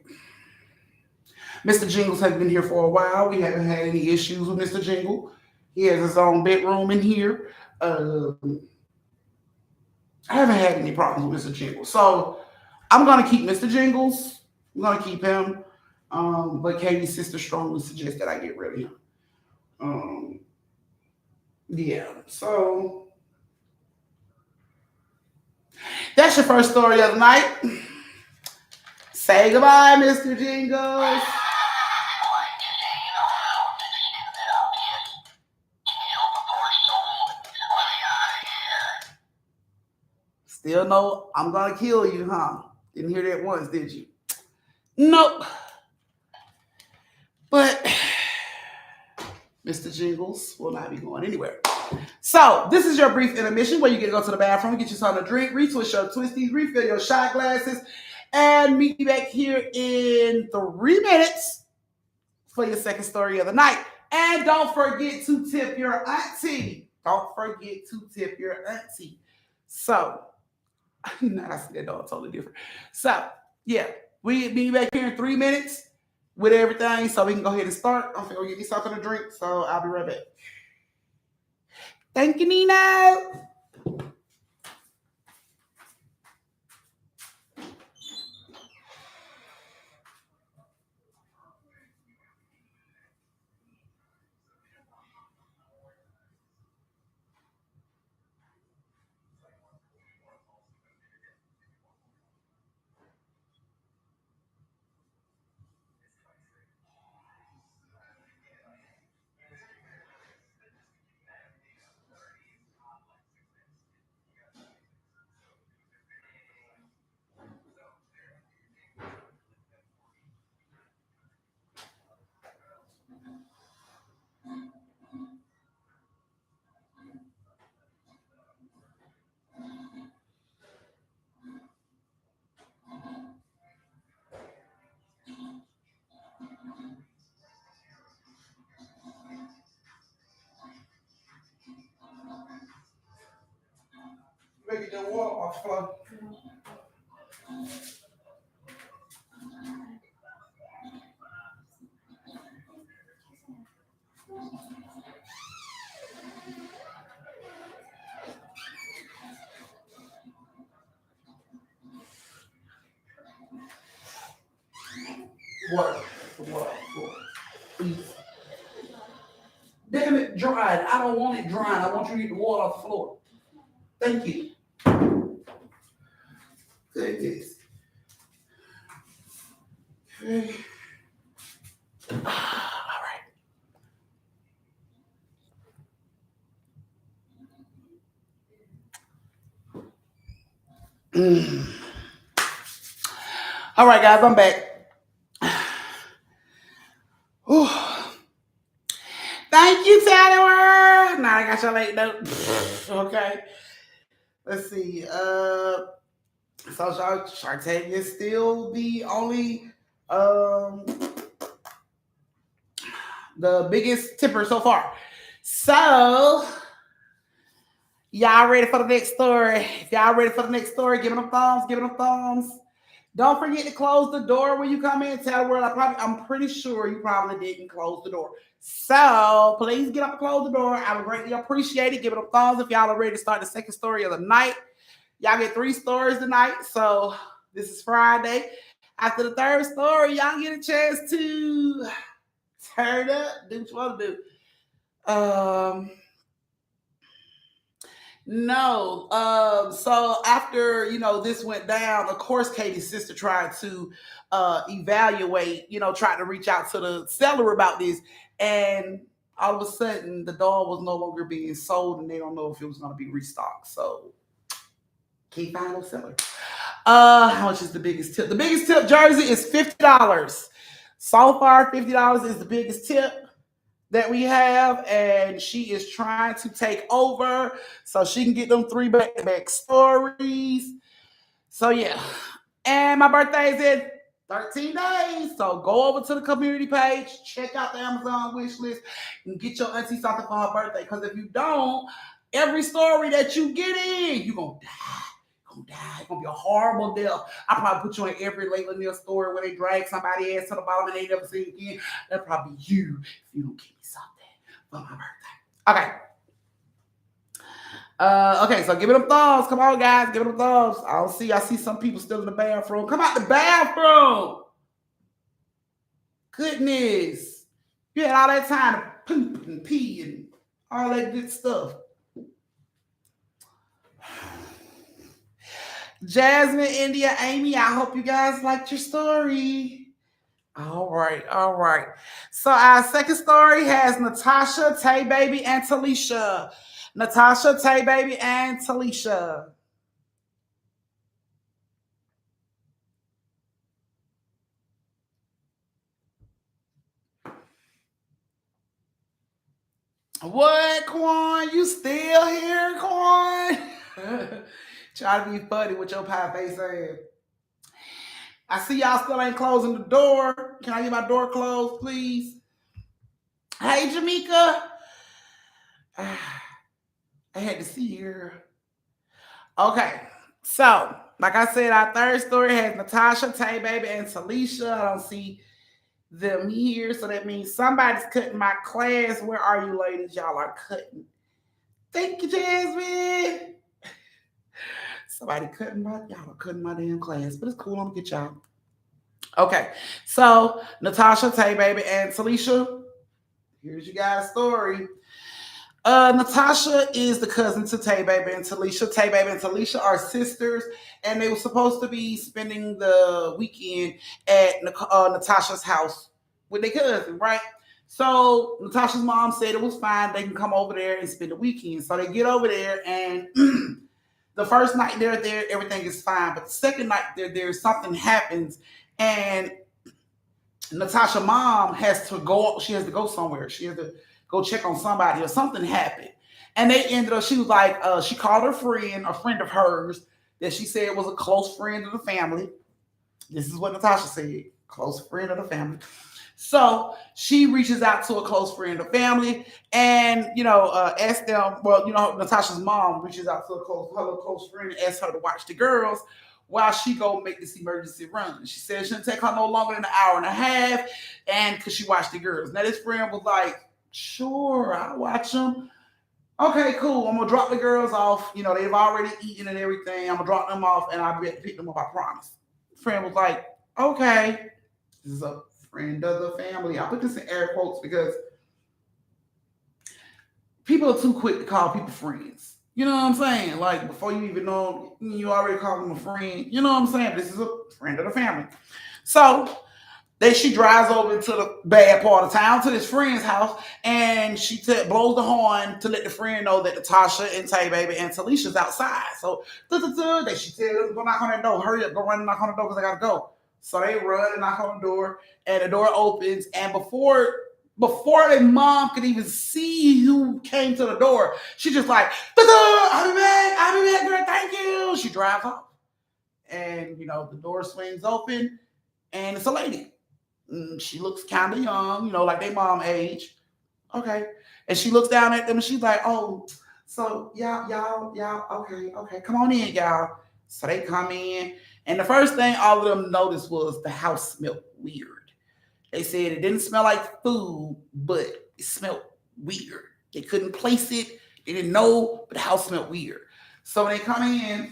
[SPEAKER 1] Mr. Jingles has been here for a while. We haven't had any issues with Mr. Jingle. He has his own bedroom in here. I haven't had any problems with Mr. Jingle. So I'm gonna keep Mr. Jingles. I'm gonna keep him. But Katie's sister strongly suggests that I get rid of him. Um, yeah. So that's your first story of the night. Say goodbye, Mr. Jingles. Still no, I'm gonna kill you, huh? Didn't hear that once, did you? Nope. But Mr. Jingles will not be going anywhere. So this is your brief intermission where you get to go to the bathroom, get you something to drink, retwist your twisties, refill your shot glasses, and meet you back here in 3 minutes for your second story of the night. And don't forget to tip your auntie. Don't forget to tip your auntie. So, now I see that dog totally different. So, yeah, we be back here in 3 minutes with everything, so we can go ahead and start. I'm gonna get you something to drink, so I'll be right back. Thank you, Nino. Make it water off flow. water. Some water on the floor. Please. Damn it, dried. I don't want it dried. I want you to get the water off the floor. Thank you. Goodness. Okay. All right. All right, guys, I'm back. Whew. Thank you, Taylor. Now I got your late note. Okay. Let's see. So Shark Tank is still the only um the biggest tipper so far. So y'all ready for the next story? If y'all ready for the next story, give it a thumbs, give it a thumbs. Don't forget to close the door when you come in. Tell the world I'm pretty sure you probably didn't close the door. So please get up and close the door. I would greatly appreciate it. Give it a thumbs if y'all are ready to start the second story of the night. Y'all get 3 stories tonight. So this is Friday. After the third story, y'all get a chance to turn up, do what you want to do. No. So after this went down, of course, Katie's sister tried to evaluate. Tried to reach out to the seller about this, and all of a sudden, the doll was no longer being sold, and they don't know if it was going to be restocked. So, can't find no seller. How much is the biggest tip? The biggest tip jersey is $50. So far, $50 is the biggest tip that we have, and she is trying to take over so she can get them 3 back-to-back stories. So yeah, and my birthday is in 13 days, so go over to the community page, check out the Amazon wish list, and get your auntie something for her birthday. Because if you don't, every story that you get in, you're gonna die. It's gonna be a horrible death. I probably put you in every Layla Neal story where they drag somebody ass to the bottom and they never see it again. That'll probably be you if you don't give me something for my birthday. Okay, so give it a thumbs. Come on, guys, give it a thumbs. I see some people still in the bathroom. Come out the bathroom. Goodness. You had all that time to poop and pee and all that good stuff. Jasmine, India, Amy, I hope you guys liked your story. All right. So our second story has Natasha, Tay Baby, and Talisha. Natasha, Tay Baby, and Talisha. What, Quan? You still here, Quan? Try to be funny with your pie face ass. I see y'all still ain't closing the door. Can I get my door closed, please? Hey, Jamaica. I had to see her. Okay, so like I said, our third story has Natasha, Tay Baby, and Talisha. I don't see them here, so that means somebody's cutting my class. Where are you, ladies? Y'all are cutting. Thank you, Jasmine. Somebody y'all are cutting my damn class, but it's cool. I'm gonna get y'all. Okay, so Natasha, Tay Baby, and Talisha. Here's you guys' story. Natasha is the cousin to Tay Baby and Talisha. Tay Baby and Talisha are sisters, and they were supposed to be spending the weekend at Natasha's house with their cousin, right? So Natasha's mom said it was fine. They can come over there and spend the weekend. So they get over there, and the first night they're there, everything is fine. But the second night they're there, something happens, and Natasha's mom has to go. She has to go somewhere. She has to go check on somebody, or something happened. And they ended up, she was like, she called her friend, a friend of hers, that she said was a close friend of the family. This is what Natasha said, close friend of the family. So she reaches out to a close friend of the family and, ask them, Natasha's mom reaches out to her close friend and asks her to watch the girls while she go make this emergency run. She said it shouldn't take her no longer than an hour and a half, and because she watched the girls. Now this friend was like, sure, I'll watch them. Okay, cool. I'm gonna drop the girls off. They've already eaten and everything. I'm gonna drop them off and I'll be able to pick them up, I promise. Friend was like, okay. This is a friend of the family. I put this in air quotes because people are too quick to call people friends. You know what I'm saying? Like before you even know, you already call them a friend. You know what I'm saying? This is a friend of the family. So then she drives over to the bad part of town to this friend's house, and she blows the horn to let the friend know that Natasha and Tay Baby and Talisha's outside. So then she tells them go knock on that door. Hurry up, go run and knock on the door because I gotta go. So they run and knock on the door, and the door opens. And before their mom could even see who came to the door, she just like, I'll be back, girl, thank you. She drives off, and the door swings open, and it's a lady. She looks kind of young, like they mom age. Okay. And she looks down at them and she's like, oh, so y'all, okay, come on in, y'all. So they come in. And the first thing all of them noticed was the house smelled weird. They said it didn't smell like food, but it smelled weird. They couldn't place it. They didn't know, but the house smelled weird. So when they come in,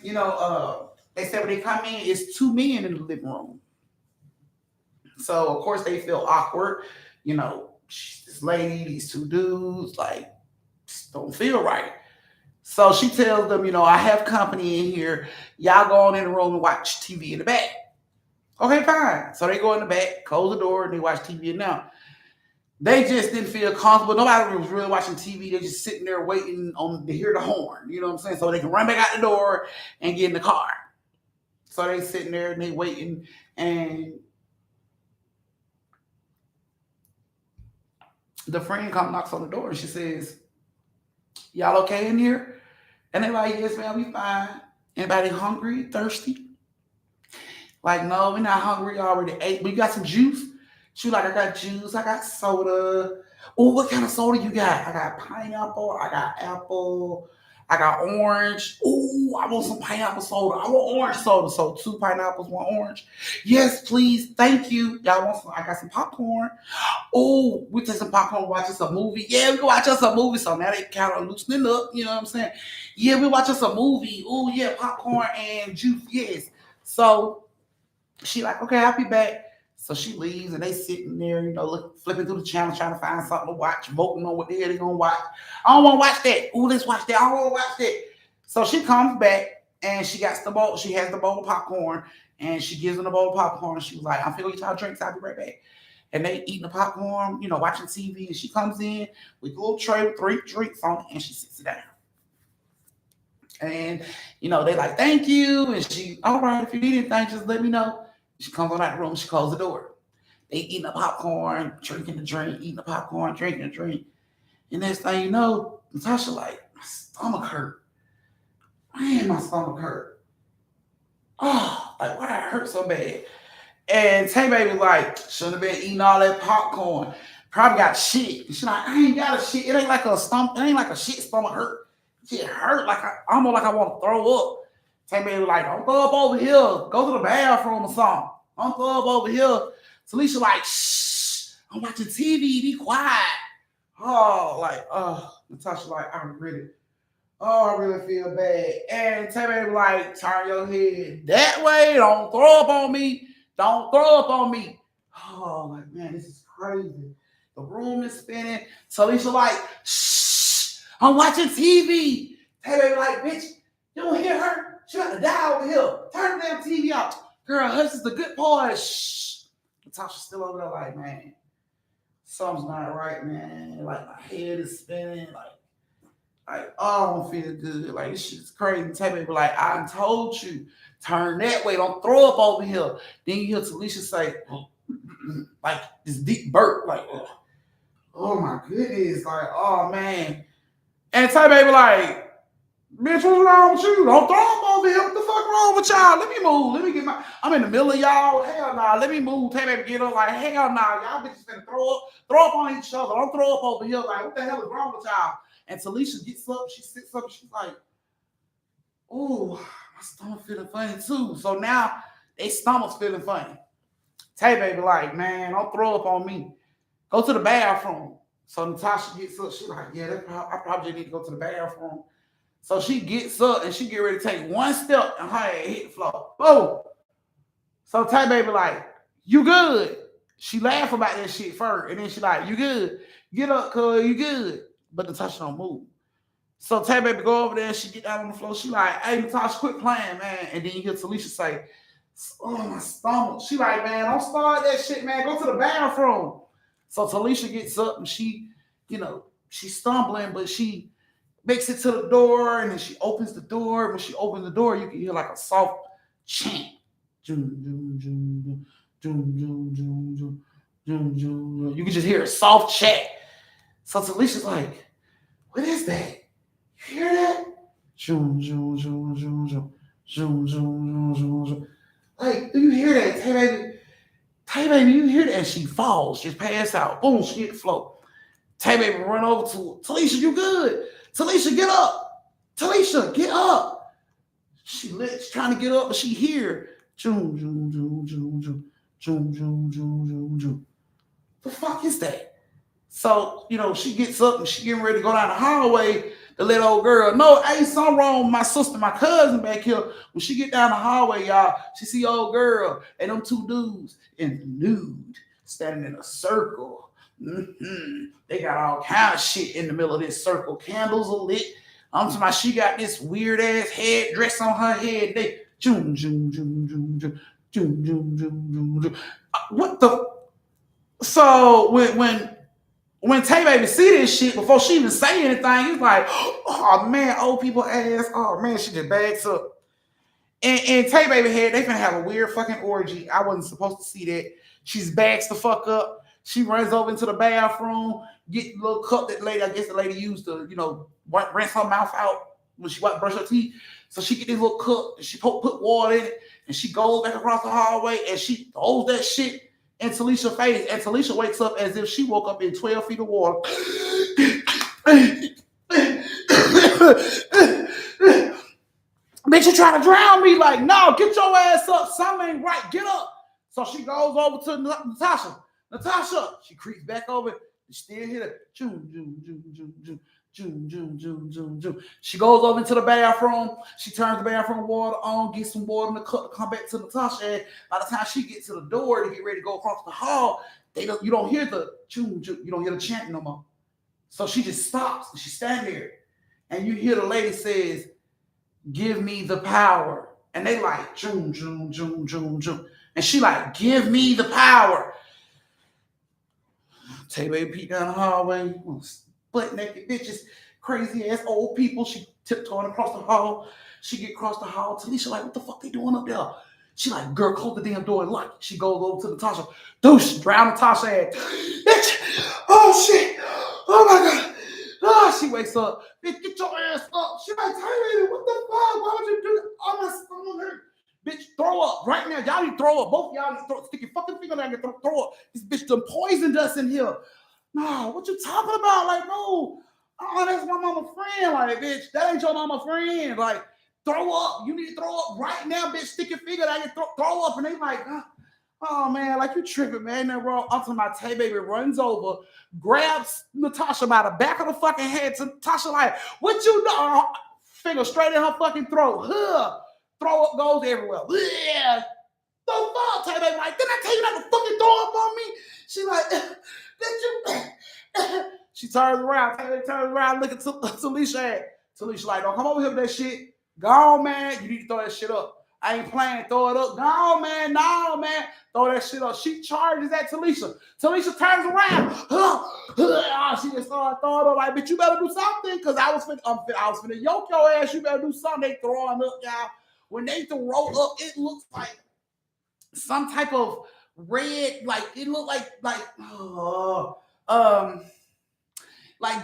[SPEAKER 1] they said when they come in, it's two men in the living room. So of course they feel awkward. This lady, these two dudes, like, just don't feel right. So she tells them, I have company in here. Y'all go on in the room and watch TV in the back. Okay, fine. So they go in the back, close the door, and they watch TV. And now they just didn't feel comfortable. Nobody was really watching TV. They're just sitting there waiting to hear the horn. You know what I'm saying? So they can run back out the door and get in the car. So they sitting there and they waiting, and the friend comes knocks on the door and she says, y'all okay in here? And they like, yes, ma'am, we fine. Anybody hungry, thirsty? Like, no, we're not hungry. Already ate. We got some juice. She like, I got juice. I got soda. Oh, what kind of soda you got? I got pineapple. I got apple. I got orange. Oh, I want some pineapple soda. I want orange soda. So 2 pineapples, 1 orange. Yes, please. Thank you. Y'all want some? I got some popcorn. Oh, we take some popcorn, watch us a movie. Yeah, we can watch us a movie. So now they kind of loosening up, you know what I'm saying? Yeah, we watch us a movie. Oh, yeah, popcorn and juice, yes. So she like, okay, I'll be back. So she leaves and they sitting there, flipping through the channel, trying to find something to watch, voting on what the hell they gonna watch. I don't want to watch that. Oh, let's watch that. I don't want to watch that. So she comes back and she has the bowl of popcorn, and she gives them the bowl of popcorn. She was like, I'm finna get y'all drinks. I'll be right back. And they eating the popcorn, watching TV. And she comes in with a little tray with 3 drinks on it, and she sits down. And, they like, thank you. And she, all right, if you need anything, just let me know. She comes on out the room, she closes the door. They eating the popcorn, drinking the drink, eating the popcorn, drinking the drink. And next thing you know, Natasha like, my stomach hurt. Man, my stomach hurt. Oh, like, why it hurt so bad? And Tay Baby like, shouldn't have been eating all that popcorn. Probably got shit. She's like, I ain't got a shit. It ain't like a shit stomach hurt. It hurt like almost like I want to throw up. Tay Baby like, don't throw up over here. Go to the bathroom or something. Don't throw up over here. Talisha like, shh, I'm watching TV. Be quiet. Natasha like, I really feel bad. And Tay Baby like, turn your head that way. Don't throw up on me. Don't throw up on me. Oh, like, man, this is crazy. The room is spinning. Talisha like, shh, I'm watching TV. Tay Baby like, bitch, you don't hear her? She got to die over here. Turn the damn TV off. Girl, this is the good part. Shh. Natasha's still over there like, man, something's not right, man. Like, my head is spinning. Like, oh, I don't feel good. Like, this shit's crazy. Tay Baby like, I told you, turn that way. Don't throw up over here. Then you hear Talisha say, like, this deep burp. Like, oh my goodness. Like, oh, man. And Tay Baby like, bitch, what's wrong with you? Don't throw up over here. What the fuck wrong with y'all? Let me move. Let me get I'm in the middle of y'all. Hell nah. Let me move. Tay Baby get up like, hell nah. Y'all bitches finna throw up on each other. Don't throw up over here. Like, what the hell is wrong with y'all? And Talisha gets up. She sits up. She's like, oh, my stomach feeling funny too. So now they stomach's feeling funny. Tay Baby like, man, don't throw up on me. Go to the bathroom. So Natasha gets up. She's like, yeah, I probably need to go to the bathroom. So she gets up and she get ready to take one step and her head hit the floor. Boom. So Tay Baby like, you good? She laugh about that shit first, and then she like, "You good? Get up, cuz you good." But Natasha don't move. So Tay Baby go over there, and she get down on the floor. She like, "Hey, Natasha, quit playing, man." And then you hear Talisha say, "Oh, my stomach." She like, "Man, don't start that shit, man. Go to the bathroom." So Talisha gets up and she, she's stumbling, but she makes it to the door, and then she opens the door. When she opens the door, you can hear like a soft chant. Zoom, zoom, zoom, zoom, zoom, zoom, zoom, zoom, zoom. You can just hear a soft chant. So Talisha's like, "What is that? You hear that?" Zoom, zoom, zoom, zoom, zoom, zoom, zoom, zoom, zoom, zoom. Like, do you hear that? Hey baby, hey baby, you hear that? And she falls, just pass out. Boom, she hit the floor. Tay Baby run over to her. "Talisha, you good? Talisha, get up. Talisha, get up." She's trying to get up, but she hear zoom, zoom, zoom, zoom, zoom, zoom, zoom, zoom, zoom, zoom. The fuck is that? So, she gets up and she getting ready to go down the hallway to let old girl know, "Ain't something wrong with my sister, my cousin back here." When she get down the hallway, y'all, she see old girl and them two dudes in the nude standing in a circle. They got all kind of shit in the middle of this circle. Candles are lit. I'm talking about she got this weird ass head dress on her head. They zoom, zoom, zoom, zoom, zoom, zoom, zoom, zoom, zoom, zoom. What the? So when Tay Baby see this shit before she even say anything, he's like, "Oh man, old people ass. Oh man," she just bags up. And Tay Baby head, they finna have a weird fucking orgy. I wasn't supposed to see that. She's bags the fuck up. She runs over into the bathroom, get the little cup that lady, I guess the lady used to, rinse her mouth out when she brush her teeth. So she get this little cup and she put water in it, and she goes back across the hallway and she throws that shit in Talisha's face. And Talisha wakes up as if she woke up in 12 feet of water. "Bitch, you trying to drown me?" Like, "No, get your ass up. Something ain't right. Get up." So she goes over to Natasha. Natasha, she creeps back over. You still hear that. Zoom, zoom, zoom, zoom, zoom, zoom, zoom, zoom, zoom, zoom. She goes over into the bathroom. She turns the bathroom water on, gets some water in the cup to come back to Natasha. And by the time she gets to the door to get ready to go across the hall, you don't hear the zoom, zoom, you don't hear the chanting no more. So she just stops and she stands there. And you hear the lady says, "Give me the power." And they like, zoom, zoom, zoom, zoom, zoom. And she like, "Give me the power." Tay Baby peek down the hallway, butt naked bitches, crazy ass old people. She tiptoeing across the hall. She get across the hall. Talisha like, "What the fuck they doing up there?" She like, "Girl, close the damn door and lock it." She goes over to Natasha. Douche, drown Natasha ass. "Bitch, oh shit, oh my god." She wakes up. "Bitch, get your ass up." She like, "Tay Baby, what the fuck? Why would you do that?" "Oh, my stomach hurt." "Bitch, throw up right now. Y'all need to throw up. Both of y'all need to stick your fucking finger down and throw up. This bitch done poisoned us in here." "No, what you talking about?" Like, "No. Oh, that's my mama friend." Like, "Bitch, that ain't your mama friend." Like, "Throw up. You need to throw up right now, bitch. Stick your finger down and throw up." And they like, "Oh man, like, you tripping, man." That wrong. I'm talking about Tay Baby runs over, grabs Natasha by the back of the fucking head. To Natasha like, "What you know?" Finger straight in her fucking throat. Throw up goes everywhere. Yeah. The fuck, Tay Baby like, "Didn't I tell you not to fucking throw up on me?" She like, "Did you?" She turns around. Tay Baby turns around, looking to Talisha. Talisha like, "Don't come over here with that shit. Go on, man. You need to throw that shit up. I ain't playing. Throw it up. Go on, man. No, man. Throw that shit up." She charges at Talisha. Talisha turns around. She just started throwing up like, "Bitch, you better do something." Because I was finna yoke your ass. You better do something. They throwing up, y'all. When they throw up, it looks like some type of red, like it looked like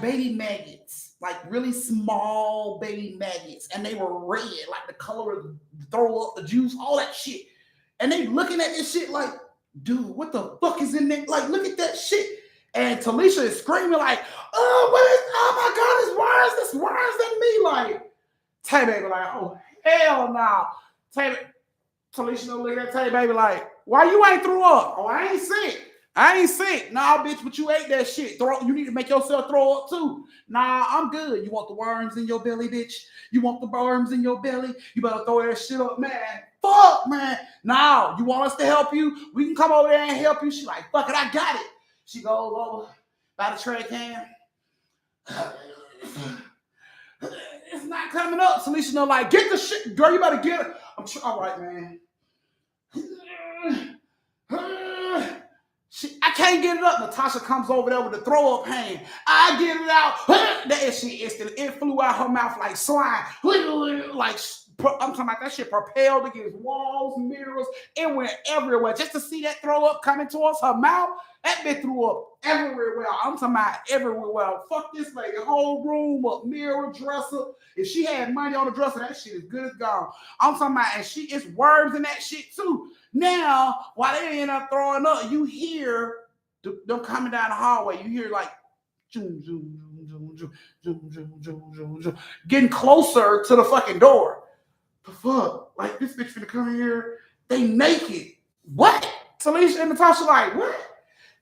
[SPEAKER 1] baby maggots, like really small baby maggots, and they were red, like the color of the throw up, the juice, all that shit. And they looking at this shit like, "Dude, what the fuck is in there? Like, look at that shit." And Talisha is screaming like, "Oh my god, it's worse than me." Like, Tay Baby like, "Oh hell no." Talisha don't look at Tay Baby like, "Why you ain't threw up?" "Oh, I ain't sick. I ain't sick." "Nah, bitch, but you ate that shit. You need to make yourself throw up too." "Nah, I'm good." "You want the worms in your belly, bitch? You want the worms in your belly? You better throw that shit up, man." fuck, man. Now, you want us to help you? We can come over there and help you. She like, fuck it, I got it. She goes over by the tray can. It's not coming up. So Alicia, like, get the shit, girl, you better get it. All right, man. I can't get it up. Natasha comes over there with the throw up hand. I get it out. That shit instant. It flew out her mouth like slime. Like, I'm talking about that shit propelled against walls, mirrors. It went everywhere. Just to see that throw up coming towards her mouth, that bitch threw up everywhere. I'm talking about everywhere. Fuck this lady. Whole room up, mirror, dresser. If she had money on the dresser, that shit is good as gone. I'm talking about, and it's worms in that shit too. Now, while they end up throwing up, you hear them coming down the hallway. You hear like getting closer to the fucking door. The fuck? Like, this bitch finna come in here. They naked. What? Talisha and Natasha like, what?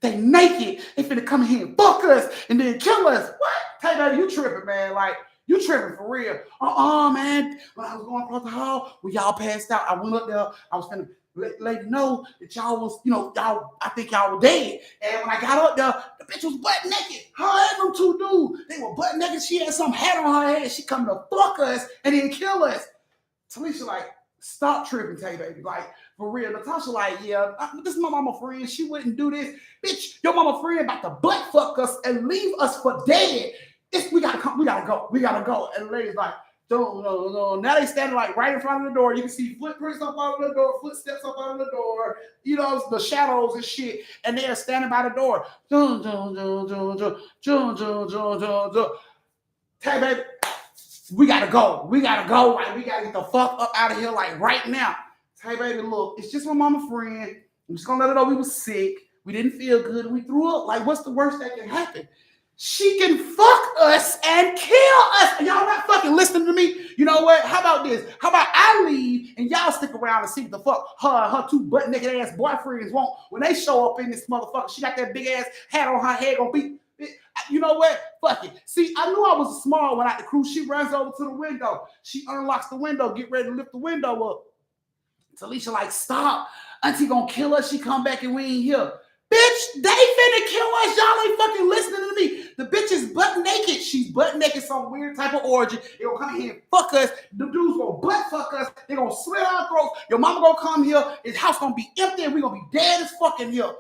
[SPEAKER 1] They naked. They finna come in here and fuck us and then kill us. What? Taylor, you tripping, man. Like, you tripping for real. Man. When I was going across the hall, when y'all passed out, I went up there. I was finna let you know that y'all was, I think y'all were dead. And when I got up there, the bitch was butt naked. Her and them two dudes, they were butt naked. She had some hat on her head. She come to fuck us and then kill us. Talisha like, stop tripping, Tay baby. Like, for real. Natasha like, yeah, this is my mama friend. She wouldn't do this. Bitch, your mama friend about to butt fuck us and leave us for dead. We gotta come. We gotta go. And the lady's like, no. Now they standing like right in front of the door. You can see footprints up out of the door, footsteps up out of the door, the shadows and shit. And they're standing by the door. Tay baby, we gotta go. Like, we gotta get the fuck up out of here like right now. Hey baby, look, it's just my mama friend. I'm just gonna let her know we was sick. We didn't feel good. We threw up. Like, what's the worst that can happen? She can fuck us and kill us. Y'all not fucking listening to me. You know what? How about this? How about I leave and y'all stick around and see what the fuck her two butt naked ass boyfriends want when they show up in this motherfucker. She got that big ass hat on her head gonna be. You know what? Fuck it. See, I knew I was small when I had the cruise. She runs over to the window. She unlocks the window, get ready to lift the window up. Talisha like, stop. Auntie gonna kill us. She come back and we ain't here. Bitch, they finna kill us. Y'all ain't fucking listening to me. The bitch is butt naked. She's butt naked, some weird type of origin. They gonna come in here and fuck us. The dudes gonna butt fuck us. They gonna slit our throats. Your mama gonna come here. His house gonna be empty and we gonna be dead as fucking here.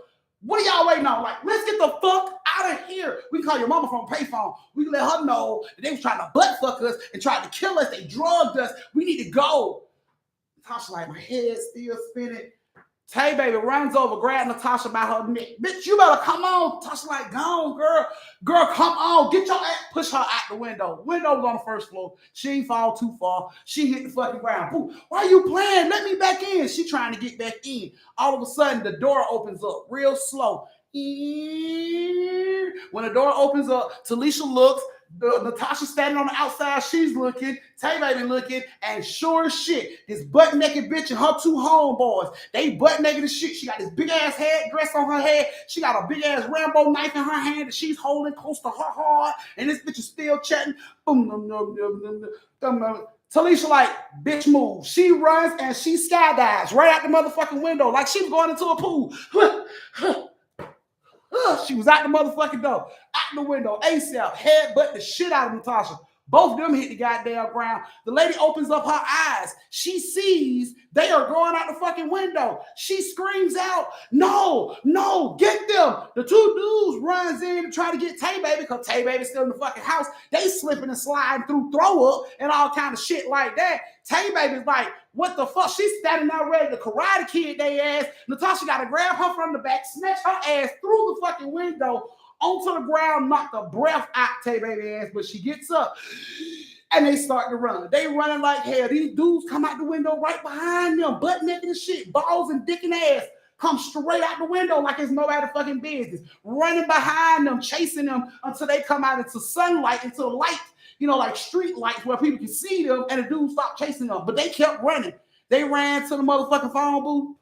[SPEAKER 1] What are y'all waiting on? Like, let's get the fuck out of here. We can call your mama from a payphone. We can let her know that they was trying to butt fuck us and tried to kill us. They drugged us. We need to go. Natasha like, my head's still spinning. Tay baby runs over, grabs Natasha by her neck. Bitch, you better come on. Natasha like, go on, girl. Girl, come on. Get your ass. Push her out the window. Window was on the first floor. She ain't fall too far. She hit the fucking ground. Boo. Why you playing? Let me back in. She trying to get back in. All of a sudden, the door opens up real slow. When the door opens up, Talisha looks. Natasha standing on the outside, she's looking, Tay baby looking, and sure as shit, this butt naked bitch and her two homeboys, they butt naked as shit. She got this big ass head dress on her head. She got a big ass Rambo knife in her hand that she's holding close to her heart, and this bitch is still chatting. Talisha like, bitch move. She runs and she skydives right out the motherfucking window like she was going into a pool. She was out the motherfucking door, out the window, ASAP, headbutt the shit out of Natasha. Both of them hit the goddamn ground. The lady opens up her eyes. She sees they are going out the fucking window. She screams out, no, get them. The two dudes runs in to try to get Tay baby because Tay baby's still in the fucking house. They slipping and sliding through throw up and all kind of shit like that. Tay baby's like, what the fuck? She's standing there ready to karate kid they ass. Natasha got to grab her from the back, snatch her ass through the fucking window onto the ground, knock the breath out Tay baby ass, but she gets up and they start to run. They running like hell. These dudes come out the window right behind them, butt naked and shit, balls and dick and ass, come straight out the window like it's nobody fucking business, running behind them, chasing them until they come out into sunlight, into light, like street lights where people can see them, and the dudes stopped chasing them, but they kept running. They ran to the motherfucking phone booth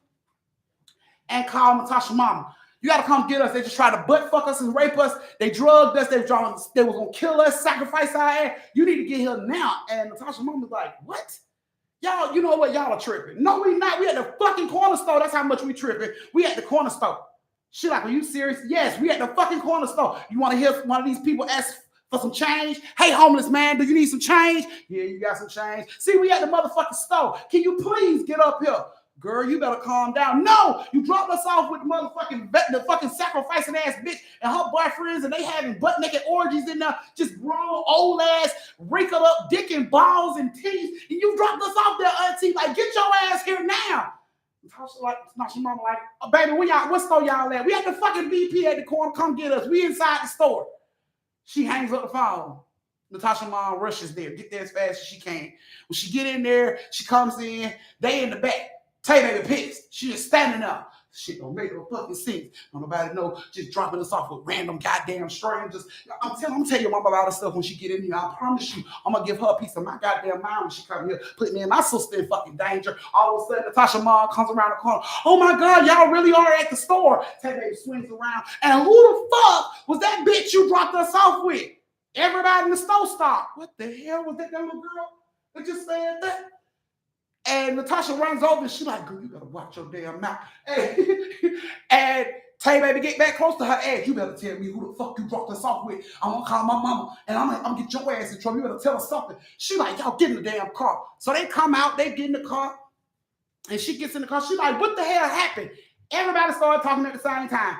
[SPEAKER 1] and called Natasha's mama. You gotta come get us. They just tried to butt fuck us and rape us. They drugged us. They was gonna kill us, sacrifice our ass. You need to get here now. And Natasha's mom was like, what? Y'all, you know what? Y'all are tripping. No, we not. We at the fucking corner store. That's how much we tripping. We at the corner store. She like, are you serious? Yes, we at the fucking corner store. You want to hear one of these people ask for some change? Hey, homeless man, do you need some change? Yeah, you got some change. See, we at the motherfucking store. Can you please get up here? Girl, you better calm down. No, you dropped us off with the fucking sacrificing ass bitch and her boyfriends, and they having butt naked orgies in there, just grown old ass, wrinkled up dick and balls and teeth. And you dropped us off there, auntie. Like, get your ass here now. Natasha mama like, oh, baby, what store y'all at? We at the fucking VP at the corner. Come get us. We inside the store. She hangs up the phone. Natasha mom rushes there. Get there as fast as she can. When she get in there, she comes in. They in the back. Tay baby pissed. She just standing up. Shit don't make no fucking sense. Don't nobody know. Just dropping us off with random goddamn strangers. I'm tell your mama about her stuff when she get in here. I promise you, I'm gonna give her a piece of my goddamn mind when she come here, put me and my sister in fucking danger. All of a sudden, Natasha mom comes around the corner. Oh my God, y'all really are at the store. Tay baby swings around. And who the fuck was that bitch you dropped us off with? Everybody in the store stopped. What the hell was that little girl that just said that? And Natasha runs over and she's like, girl, you better watch your damn mouth. And Tay baby get back close to her ass. You better tell me who the fuck you dropped us off with. I'm gonna call my mama and I'm gonna get your ass in trouble. You better tell us something. She like, y'all get in the damn car. So they come out, they get in the car, and she gets in the car. She like, what the hell happened? Everybody started talking at the same time.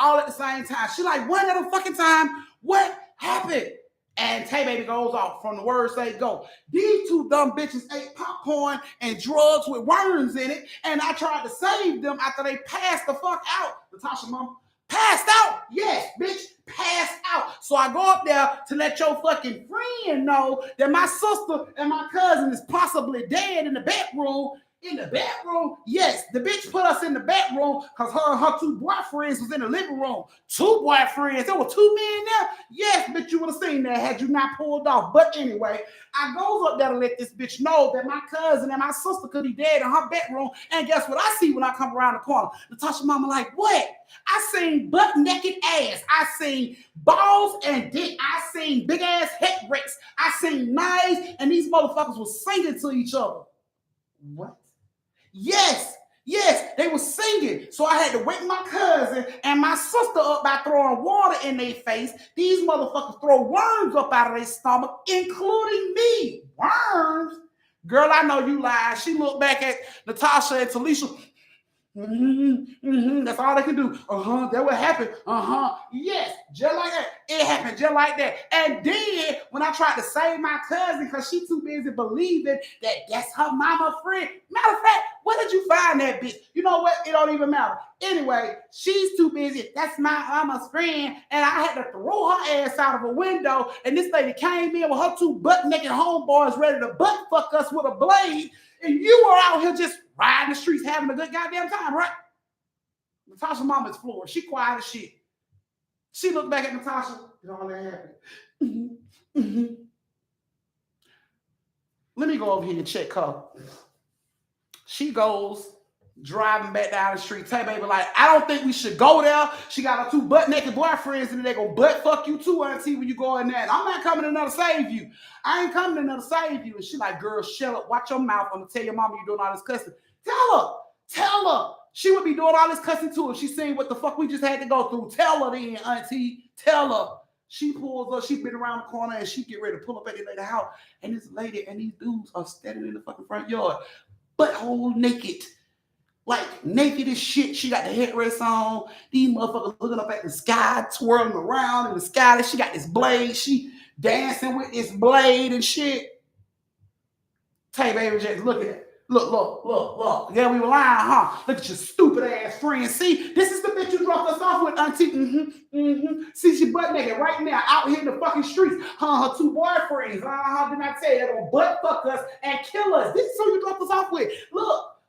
[SPEAKER 1] All at the same time. She like, one at a fucking time. What happened? And Tay baby goes off from the words they go. These two dumb bitches ate popcorn and drugs with worms in it, and I tried to save them after they passed the fuck out. Natasha mom, passed out? Yes, bitch, passed out. So I go up there to let your fucking friend know that my sister and my cousin is possibly dead in the bedroom. In the bedroom? Yes, the bitch put us in the bedroom because her and her two boyfriends was in the living room. Two boyfriends. There were two men there? Yes, bitch, you would have seen that had you not pulled off. But anyway, I goes up there to let this bitch know that my cousin and my sister could be dead in her bedroom. And guess what I see when I come around the corner? Natasha mama like, what? I seen butt naked ass. I seen balls and dick. I seen big ass head breaks. I seen knives, and these motherfuckers was singing to each other. What? Yes, they were singing. So I had to wake my cousin and my sister up by throwing water in their face. These motherfuckers throw worms up out of their stomach, including me. Worms? Girl, I know you lied. She looked back at Natasha and Talisha. That's all they can do. That what happened. Yes, just like that. It happened just like that. And then when I tried to save my cousin because she too busy believing that that's her mama friend. Matter of fact, where did you find that bitch? You know what? It don't even matter. Anyway, she's too busy. That's my mama's friend. And I had to throw her ass out of a window. And this lady came in with her two butt naked homeboys ready to butt fuck us with a blade. And you were out here just riding the streets having a good goddamn time, right? Natasha mama's floored. She quiet as shit. She looked back at Natasha and all that happened. Let me go over here and check her. She goes driving back down the street. Tay baby like, I don't think we should go there. She got her two butt naked boyfriends and they go butt fuck you too, auntie, when you go in there. And I'm not coming in there to save you. I ain't coming in there to save you. And she like, girl, shut up. Watch your mouth. I'm gonna tell your mama you doing all this cussing. Tell her. She would be doing all this cussing too if she seen what the fuck we just had to go through. Tell her then, auntie. Tell her. She pulls up, she been around the corner and she get ready to pull up at the lady house. And this lady and these dudes are standing in the fucking front yard, butthole naked. Like naked as shit. She got the headrest on. These motherfuckers looking up at the sky, twirling around in the sky. She got this blade. She dancing with this blade and shit. Tay baby just look at it. Look. Yeah, we were lying, huh? Look at your stupid ass friend. See, this is the bitch you dropped us off with, auntie. See, she butt naked right now out here in the fucking streets. Her two boyfriends. Didn't I tell you? They're gonna butt fuck us and kill us. This is who you dropped us off with.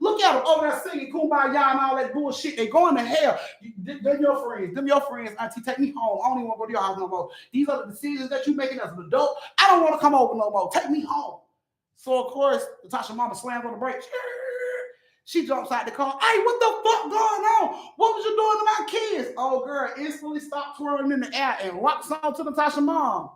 [SPEAKER 1] Look at them over there singing Kumbaya and all that bullshit. They going to hell. Them your friends. Auntie, take me home. I don't even want to go to your house no more. These are the decisions that you making as an adult. I don't want to come over no more. Take me home. So, of course, Natasha mama slams on the brakes. She jumps out the car. Hey, what the fuck going on? What was you doing to my kids? Oh, girl, instantly stopped twirling in the air and rocks on to Natasha mom.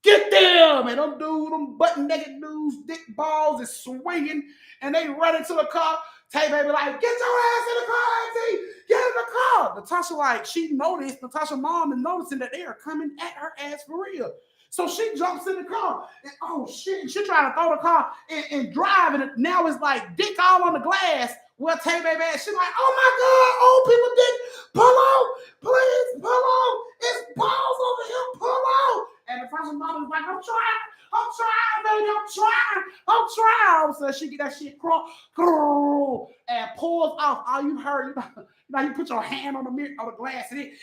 [SPEAKER 1] Get them! And them button naked dudes, dick balls is swinging, and they run into the car. Tay baby like, get your ass in the car, auntie! Get in the car! Natasha like, she noticed, Natasha mom is noticing that they are coming at her ass for real. So she jumps in the car, and oh shit, she trying to throw the car and drive, and now it's like dick all on the glass. Well, Tay baby ass, she like, oh my god, old people dick, pull out, please, pull out. It's balls over here, pull out. And the person mom was like, I'm trying, baby, I'm trying. So she get that shit crawl, and pulls off. All you heard, you put your hand on the mirror, on the glass, and it,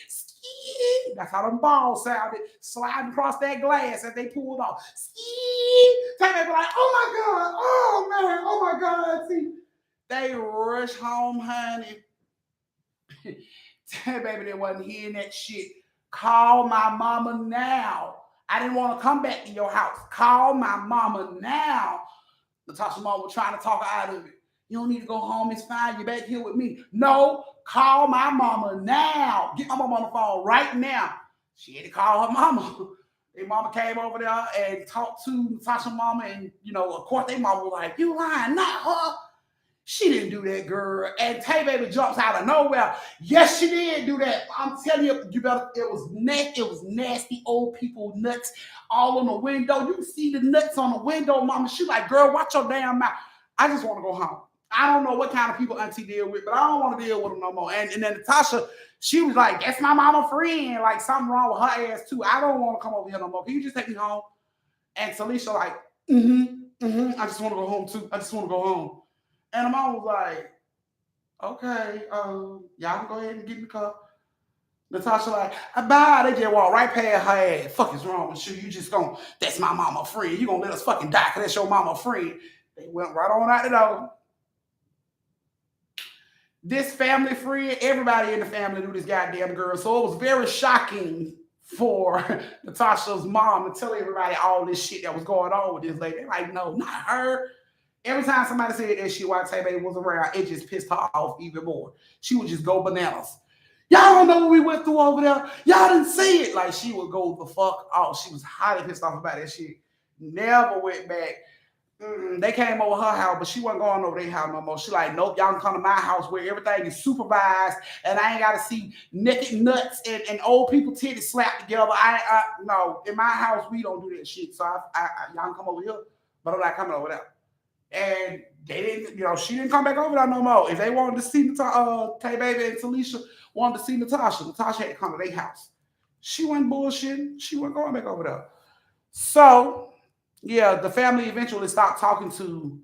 [SPEAKER 1] that's how them balls sounded, sliding across that glass as they pulled off. Take that, like, oh my God, oh man, oh my God. See, they rush home, honey. Tell baby they wasn't hearing that shit. Call my mama now. I didn't want to come back to your house. Call my mama now. Natasha mom was trying to talk her out of it. You don't need to go home. It's fine. You're back here with me. No, call my mama now. Get my mama on the phone right now. She had to call her mama. Their mama came over there and talked to Natasha mama, and of course, their mama was like, "You lying, not her." She didn't do that, girl. And Tay baby jumps out of nowhere. Yes, she did do that. I'm telling you, you better. It was nasty. It was nasty. Old people nuts all on the window. You can see the nuts on the window, mama. She like, girl, watch your damn mouth. I just want to go home. I don't know what kind of people auntie deal with, but I don't want to deal with them no more. And then Natasha, she was like, that's my mama friend. Like something wrong with her ass too. I don't want to come over here no more. Can you just take me home? And Talisha like, I just want to go home too. I just want to go home. And the mom was like, okay, y'all can go ahead and get in the car. Natasha like, bye. They just walk right past her ass. Fuck is wrong with you? You just gonna, that's my mama friend. You gonna let us fucking die because that's your mama friend. They went right on out the door. This family friend, everybody in the family knew this goddamn girl. So it was very shocking for Natasha's mom to tell everybody all this shit that was going on with this lady. They're like, no, not her. Every time somebody said that shit while Tay Baby was around, it just pissed her off even more. She would just go bananas. Y'all don't know what we went through over there. Y'all didn't see it. Like, she would go the fuck off. She was highly pissed off about that shit. Never went back. They came over her house, but she wasn't going over their house no more. She like, nope, y'all can come to my house where everything is supervised, and I ain't got to see naked nuts and old people titties slapped together. No, in my house, we don't do that shit. So y'all can come over here, but I'm not coming over there. And they didn't, she didn't come back over there no more. If they wanted to see Tay Baby and Talisha wanted to see Natasha had to come to their house. She wasn't bullshitting. She wasn't going back over there. So, yeah, the family eventually stopped talking to,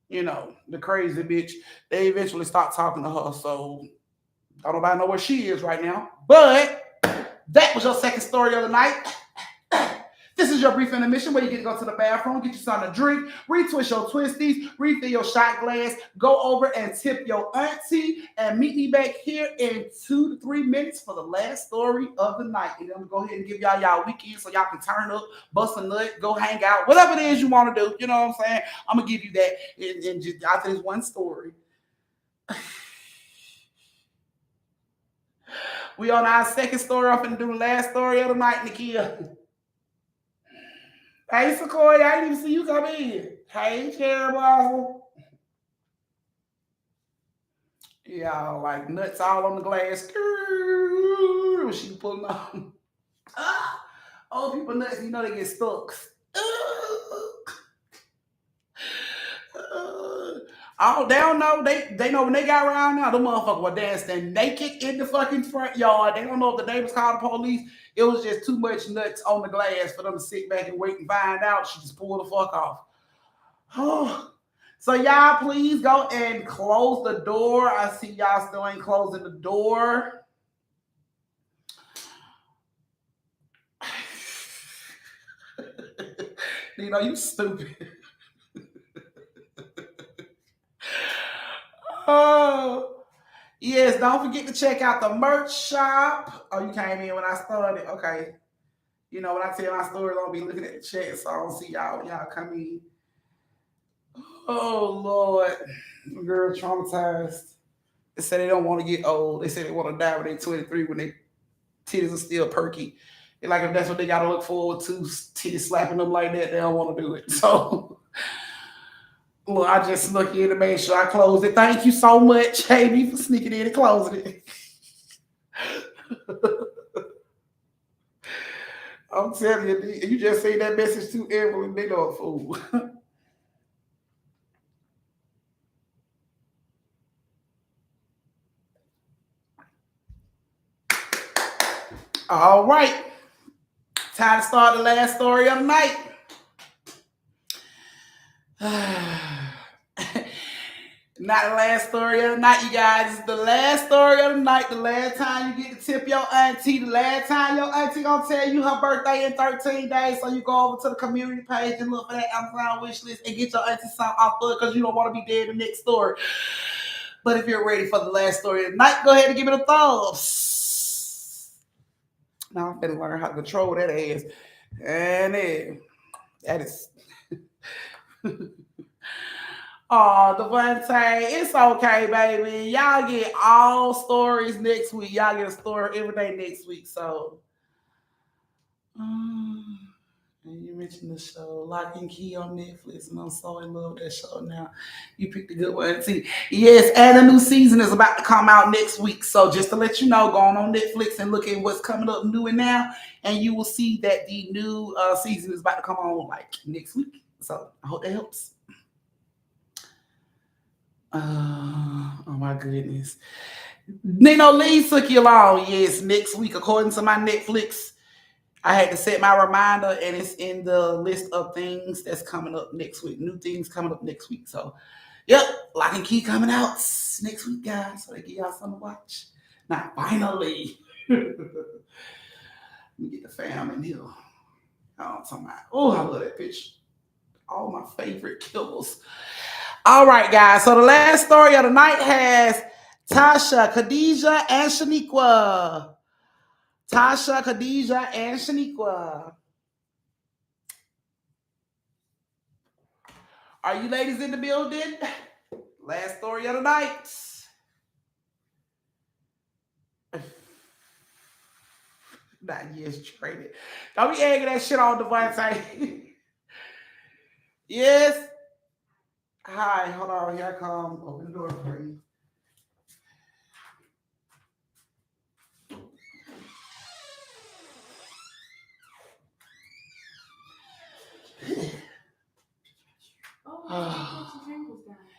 [SPEAKER 1] the crazy bitch. They eventually stopped talking to her. So, I don't know where she is right now. But that was your second story of the night. This is your brief intermission where you get to go to the bathroom, get you something to drink, retwist your twisties, refill your shot glass, go over and tip your auntie, and meet me back here in 2 to 3 minutes for the last story of the night. And then I'm going to go ahead and give y'all weekend so y'all can turn up, bust a nut, go hang out, whatever it is you want to do. You know what I'm saying? I'm going to give you that in just after this one story. We on our second story. I'm going to do the last story of the night, Nakia. Hey, Sequoia, I didn't even see you come in. Hey, Cherry Blossom. Yeah, like nuts all on the glass. She pulling on. Old people nuts, they get stuck. Oh, they don't know. They know when they got around now, the motherfucker was dancing naked in the fucking front yard. They don't know if the neighbors called the police. It was just too much nuts on the glass for them to sit back and wait and find out. She just pulled the fuck off. Oh. So y'all please go and close the door. I see y'all still ain't closing the door. You stupid. Oh. Yes, don't forget to check out the merch shop. Oh, you came in when I started. Okay. When I tell my stories, I'll be looking at the chat, so I don't see y'all when y'all come in. Oh, Lord. Girl, traumatized. They say they don't want to get old. They say they want to die when they're 23 when their titties are still perky. Like if that's what they gotta look forward to, titty slapping them like that, they don't want to do it. So well, I just look in to make sure I close it. Thank you so much, Amy, for sneaking in and closing it. I'm telling you, you just say that message to Evelyn, they know a fool. All right, time to start the last story of the night. Not the last story of the night, you guys. It's the last story of the night. The last time you get to tip your auntie. The last time your auntie gonna tell you her birthday in 13 days. So you go over to the community page and look for that Amazon wish list and get your auntie something off of it because you don't want to be dead in the next story. But if you're ready for the last story of the night, go ahead and give it a thumbs. Now I'm gonna learn how to control that ass. And then that is oh, Devontae, it's okay, baby. Y'all get all stories next week. Y'all get a story every day next week. So, um, and you mentioned the show Lock and Key on Netflix, and I'm so in love with that show now. You picked a good one. See, yes, and a new season is about to come out next week. So, just to let you know, go on Netflix and look at what's coming up new and now, and you will see that the new season is about to come on like next week. So, I hope that helps. Oh my goodness. Nino Lee took you along. Yes, next week, according to my Netflix, I had to set my reminder and it's in the list of things that's coming up next week. New things coming up next week. So, yep, Lock and Key coming out next week, guys. So they give y'all something to watch. Now, finally, let me get the fam in here. Oh, I'm talking about, oh, I love that picture. All my favorite killers. All right, guys. So the last story of the night has Tasha, Khadijah, and Shaniqua. Tasha, Khadijah, and Shaniqua. Are you ladies in the building? Last story of the night. Not years traded. Don't be egging that shit on Devontae. Yes. Hi, hold on. Here I come. Open the door for you.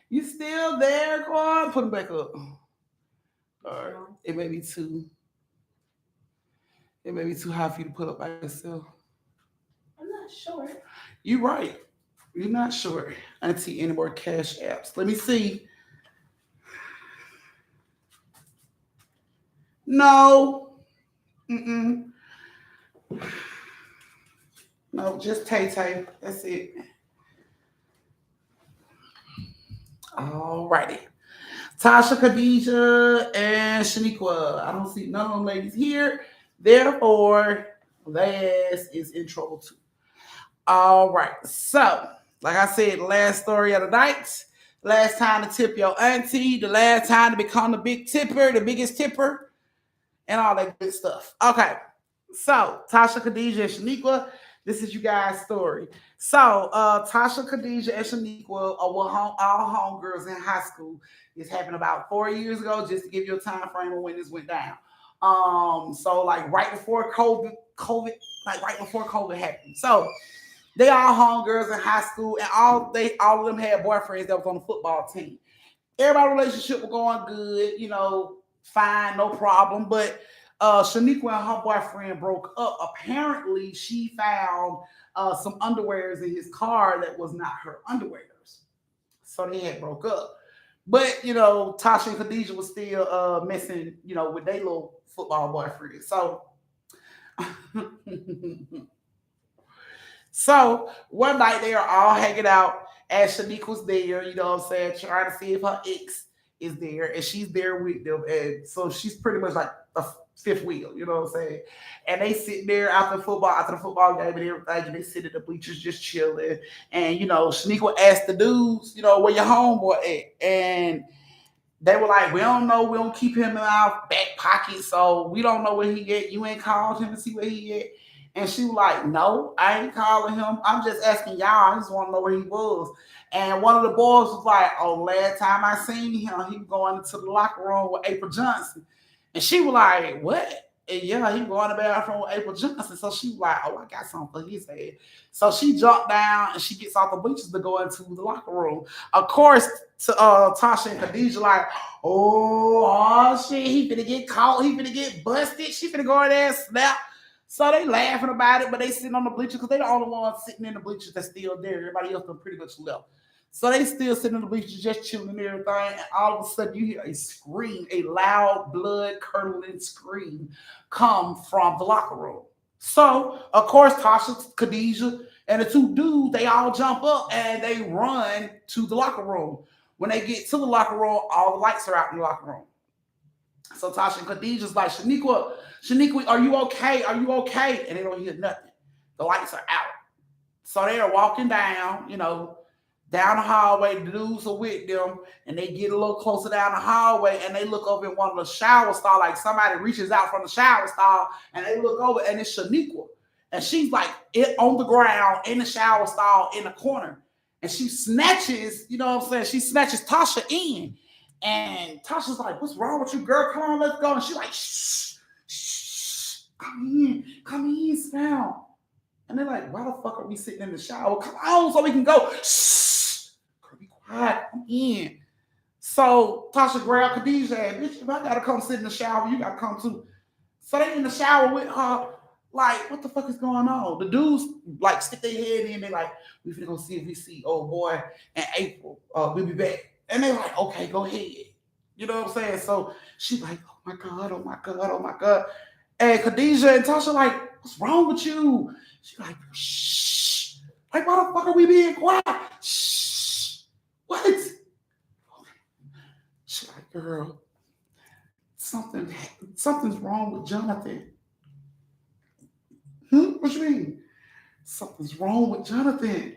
[SPEAKER 1] You still there, Quan? Put them back up. All right. It may be too. It may be too high for you to put up by yourself. I'm not sure. You're right. You're not sure. I don't see any more cash apps. Let me see. No. Mm-mm. No, just Tay Tay. That's it. All righty. Tasha, Khadijah, and Shaniqua. I don't see none of them ladies here. Therefore, last is in trouble too. All right. So, like I said, the last story of the night. Last time to tip your auntie. The last time to become the big tipper, the biggest tipper, and all that good stuff. Okay. So, Tasha, Khadijah, and Shaniqua, this is you guys' story. So, Tasha, Khadijah, and Shaniqua are all homegirls in high school. This happened about 4 years ago, just to give you a time frame of when this went down. So like right before like right before COVID happened. So they all homegirls in high school, and all of them had boyfriends that was on the football team. Everybody's relationship was going good, fine, no problem. But Shaniqua and her boyfriend broke up. Apparently, she found some underwears in his car that was not her underwears. So they had broke up. But Tasha and Khadijah was still messing, with their little football boyfriend. So so one night they are all hanging out and Shanique was there, what I'm saying, trying to see if her ex is there, and she's there with them. And so she's pretty much like a fifth wheel, you know what I'm saying? And they sit there after the football game and everything, and they sit at the bleachers just chilling. And Shanique would ask the dudes, where your homeboy at? And they were like, we don't know, we don't keep him in our back pocket, so we don't know where he at. You ain't called him to see where he at. And she was like, no, I ain't calling him. I'm just asking y'all. I just want to know where he was. And one of the boys was like, oh, last time I seen him, he was going into the locker room with April Johnson. And she was like, what? And yeah, he going to the bathroom with April Johnson. So she was like, oh, I got something for his head. So she jumped down and she gets off the bleachers to go into the locker room. Of course, to Tasha and Khadijah like, oh shit, he finna get caught, he finna get busted, she finna go in there and snap. So they laughing about it, but they sitting on the bleachers because they the only ones sitting in the bleachers that's still there. Everybody else done pretty much left. So they still sitting in the bleachers, just chilling and everything. And all of a sudden, you hear a scream, a loud, blood curdling scream come from the locker room. So, of course, Tasha, Khadijah, and the two dudes, they all jump up and they run to the locker room. When they get to the locker room, all the lights are out in the locker room. So Tasha and Khadijah's like, Shaniqua, are you okay? Are you okay? And they don't hear nothing. The lights are out. So they are walking down, down the hallway. The dudes are with them, and they get a little closer down the hallway, and they look over in one of the shower stalls, like somebody reaches out from the shower stall, and they look over, and it's Shaniqua. And she's like on the ground in the shower stall in the corner. And she snatches, she snatches Tasha in. And Tasha's like, what's wrong with you, girl? Come on, let's go. And she's like, shh, shh, come in, Sal. And they're like, why the fuck are we sitting in the shower? Come on, so we can go. Shh, girl, be quiet, come in. So Tasha grabbed Khadijah and, bitch, if I gotta come sit in the shower, you gotta come too. So they in the shower with her, like, what the fuck is going on? The dudes, like, stick their head in. They like, we finna go see if we see old boy and April. We'll be back. And they like, okay, go ahead. You know what I'm saying? So she's like, oh my God, oh my God, oh my God. And Khadijah and Tasha like, what's wrong with you? She's like, shh. Like, why the fuck are we being quiet? Shh. What? She's like, girl, something's wrong with Jonathan. What you mean? Something's wrong with Jonathan.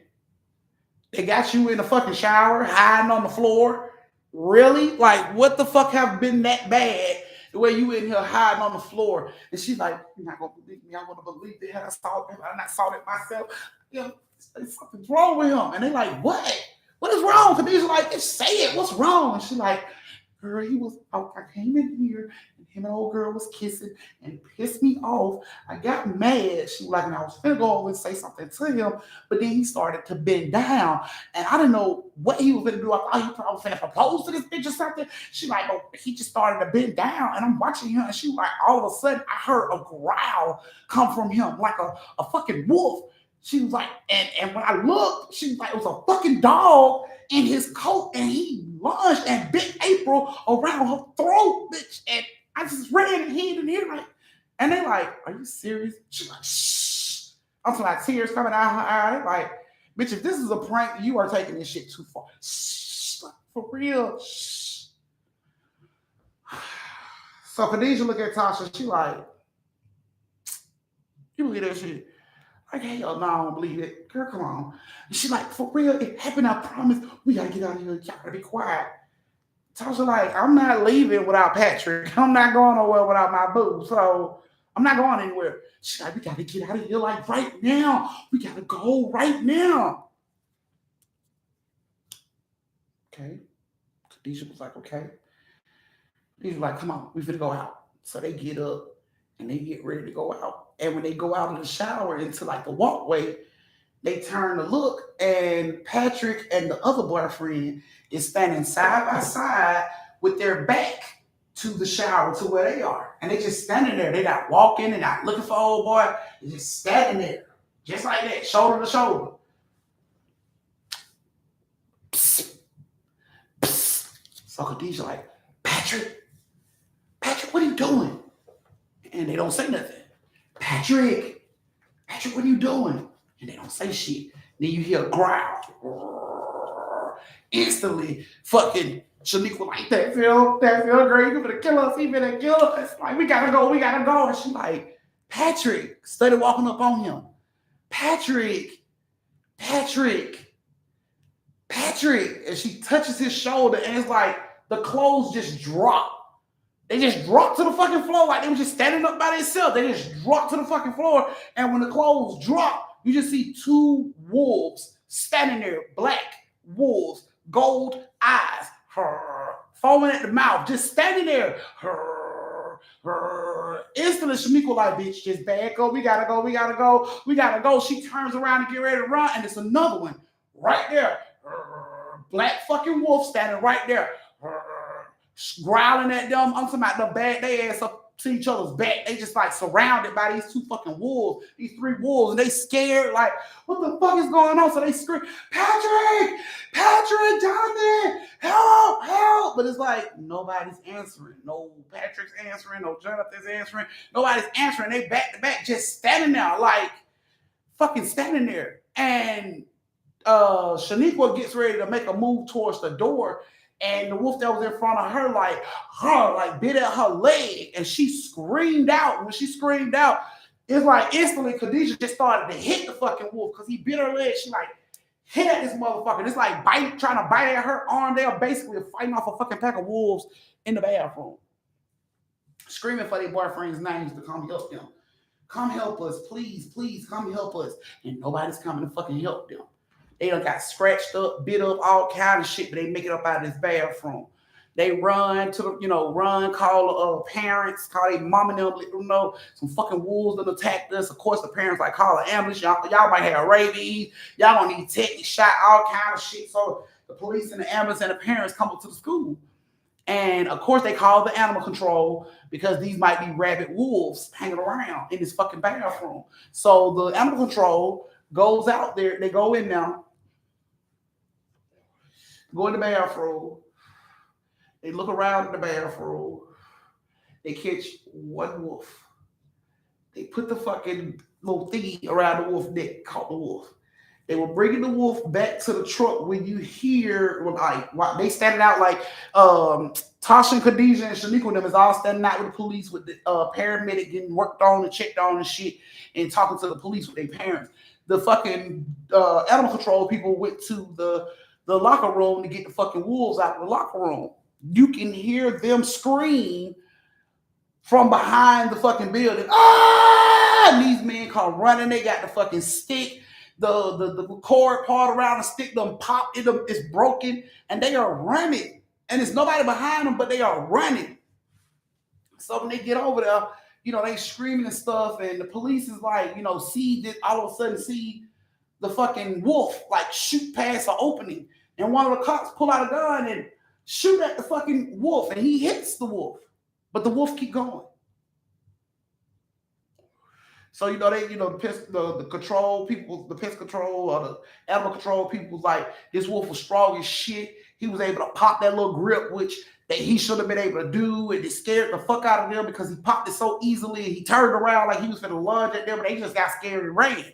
[SPEAKER 1] They got you in the fucking shower, hiding on the floor. Really? Like, what the fuck have been that bad the way you in here hiding on the floor? And she's like, you're not going to believe me. I want to believe that I saw it. I not saw it myself. Something's wrong with him. And they like, what? What is wrong? Khadijah like, just say it. What's wrong? And she's like, girl, I came in here and him and old girl was kissing and pissed me off. I got mad. She was like, and I was finna go over and say something to him, but then he started to bend down and I didn't know what he was gonna do. I thought he probably was finna propose to this bitch or something. She like, oh, he just started to bend down and I'm watching him and she was like, all of a sudden I heard a growl come from him like a fucking wolf. She was like, and when I looked, she was like, it was a fucking dog in his coat, and he lunged and bit April around her throat, bitch. And I just ran and hid in here, like, and they like, are you serious? She's like, shh. I'm like tears coming out her eye. Like, bitch, if this is a prank, you are taking this shit too far. Shh, like, for real. Shh. So Khadijah look at Tasha, she like, you believe that shit? Like, hell no, I don't believe it. Girl, come on. And she like, for real, it happened, I promise. We gotta get out of here. Y'all gotta be quiet. Tasha like, I'm not leaving without Patrick. I'm not going nowhere without my boo. So I'm not going anywhere. She's like, we gotta get out of here like right now. We gotta go right now. Okay. Khadijah was like, okay. He's like, come on, we finna go out. So they get up and they get ready to go out. And when they go out of the shower into like the walkway, they turn to look, and Patrick and the other boyfriend is standing side by side with their back to the shower to where they are. And they just standing there. They're not walking, they're not looking for old boy. They're just standing there. Just like that, shoulder to shoulder. Psst, psst. So Khadijah like, Patrick, what are you doing? And they don't say nothing. Patrick, what are you doing? And they don't say shit. Then you hear a growl. Instantly, fucking Shaniqua like, that feel great. You gonna kill us, he gonna kill us. Like, we gotta go. And she like, Patrick, started walking up on him. Patrick. And she touches his shoulder, and it's like the clothes just drop. They just dropped to the fucking floor like they were just standing up by themselves. They just dropped to the fucking floor. And when the clothes drop, you just see two wolves standing there, black wolves, gold eyes, foaming at the mouth, just standing there. Instantly, Shamiko like, bitch, just back up. We gotta go. We gotta go. We gotta go. She turns around and get ready to run, and it's another one right there. Black fucking wolf standing right there, growling at them. I'm talking about the bag they ass up to each other's back. They just like surrounded by these two fucking wolves, these three wolves, and they scared like, what the fuck is going on? So they scream, Patrick, Jonathan, help, help. But it's like nobody's answering. No Patrick's answering, no Jonathan's answering, nobody's answering. They back to back, just standing there, like fucking standing there. And Shaniqua gets ready to make a move towards the door, and the wolf that was in front of her, like bit at her leg, and she screamed out. When she screamed out, it's like instantly Khadijah just started to hit the fucking wolf because he bit her leg. She like hit at this motherfucker. It's like trying to bite at her arm. They are basically fighting off a fucking pack of wolves in the bathroom, screaming for their boyfriends' names to come help them. Come help us, please, please come help us. And nobody's coming to fucking help them. They done got scratched up, bit up, all kind of shit, but they make it up out of this bathroom. They run to the, call parents, call their mom and them, let them know some fucking wolves that attacked us. Of course, the parents like call an ambulance. Y'all might have rabies. Y'all gonna need tetanus shot, all kind of shit. So the police and the ambulance and the parents come up to the school. And of course, they call the animal control because these might be rabid wolves hanging around in this fucking bathroom. So the animal control goes out there. They go in now, go in the bathroom. They look around in the bathroom. They catch one wolf. They put the fucking little thingy around the wolf's neck, called the wolf. They were bringing the wolf back to the truck when you hear, they standing out like Tasha and Khadijah and Shaniqua and them is all standing out with the police with the paramedic getting worked on and checked on and shit and talking to the police with their parents. The fucking animal control people went to the locker room to get the fucking wolves out of the locker room. You can hear them scream from behind the fucking building. Ah! And these men come running. They got the fucking stick. The cord part around the stick, them popped, it's broken, and they are running. And there's nobody behind them, but they are running. So when they get over there, they screaming and stuff, and the police is like, all of a sudden see the fucking wolf like shoot past an opening, and one of the cops pull out a gun and shoot at the fucking wolf, and he hits the wolf, but the wolf keep going. So the control people, the pest control or the animal control people, like this wolf was strong as shit. He was able to pop that little grip, which that he should have been able to do, and it scared the fuck out of them because he popped it so easily. He turned around like he was finna lunge at them, but they just got scared and ran.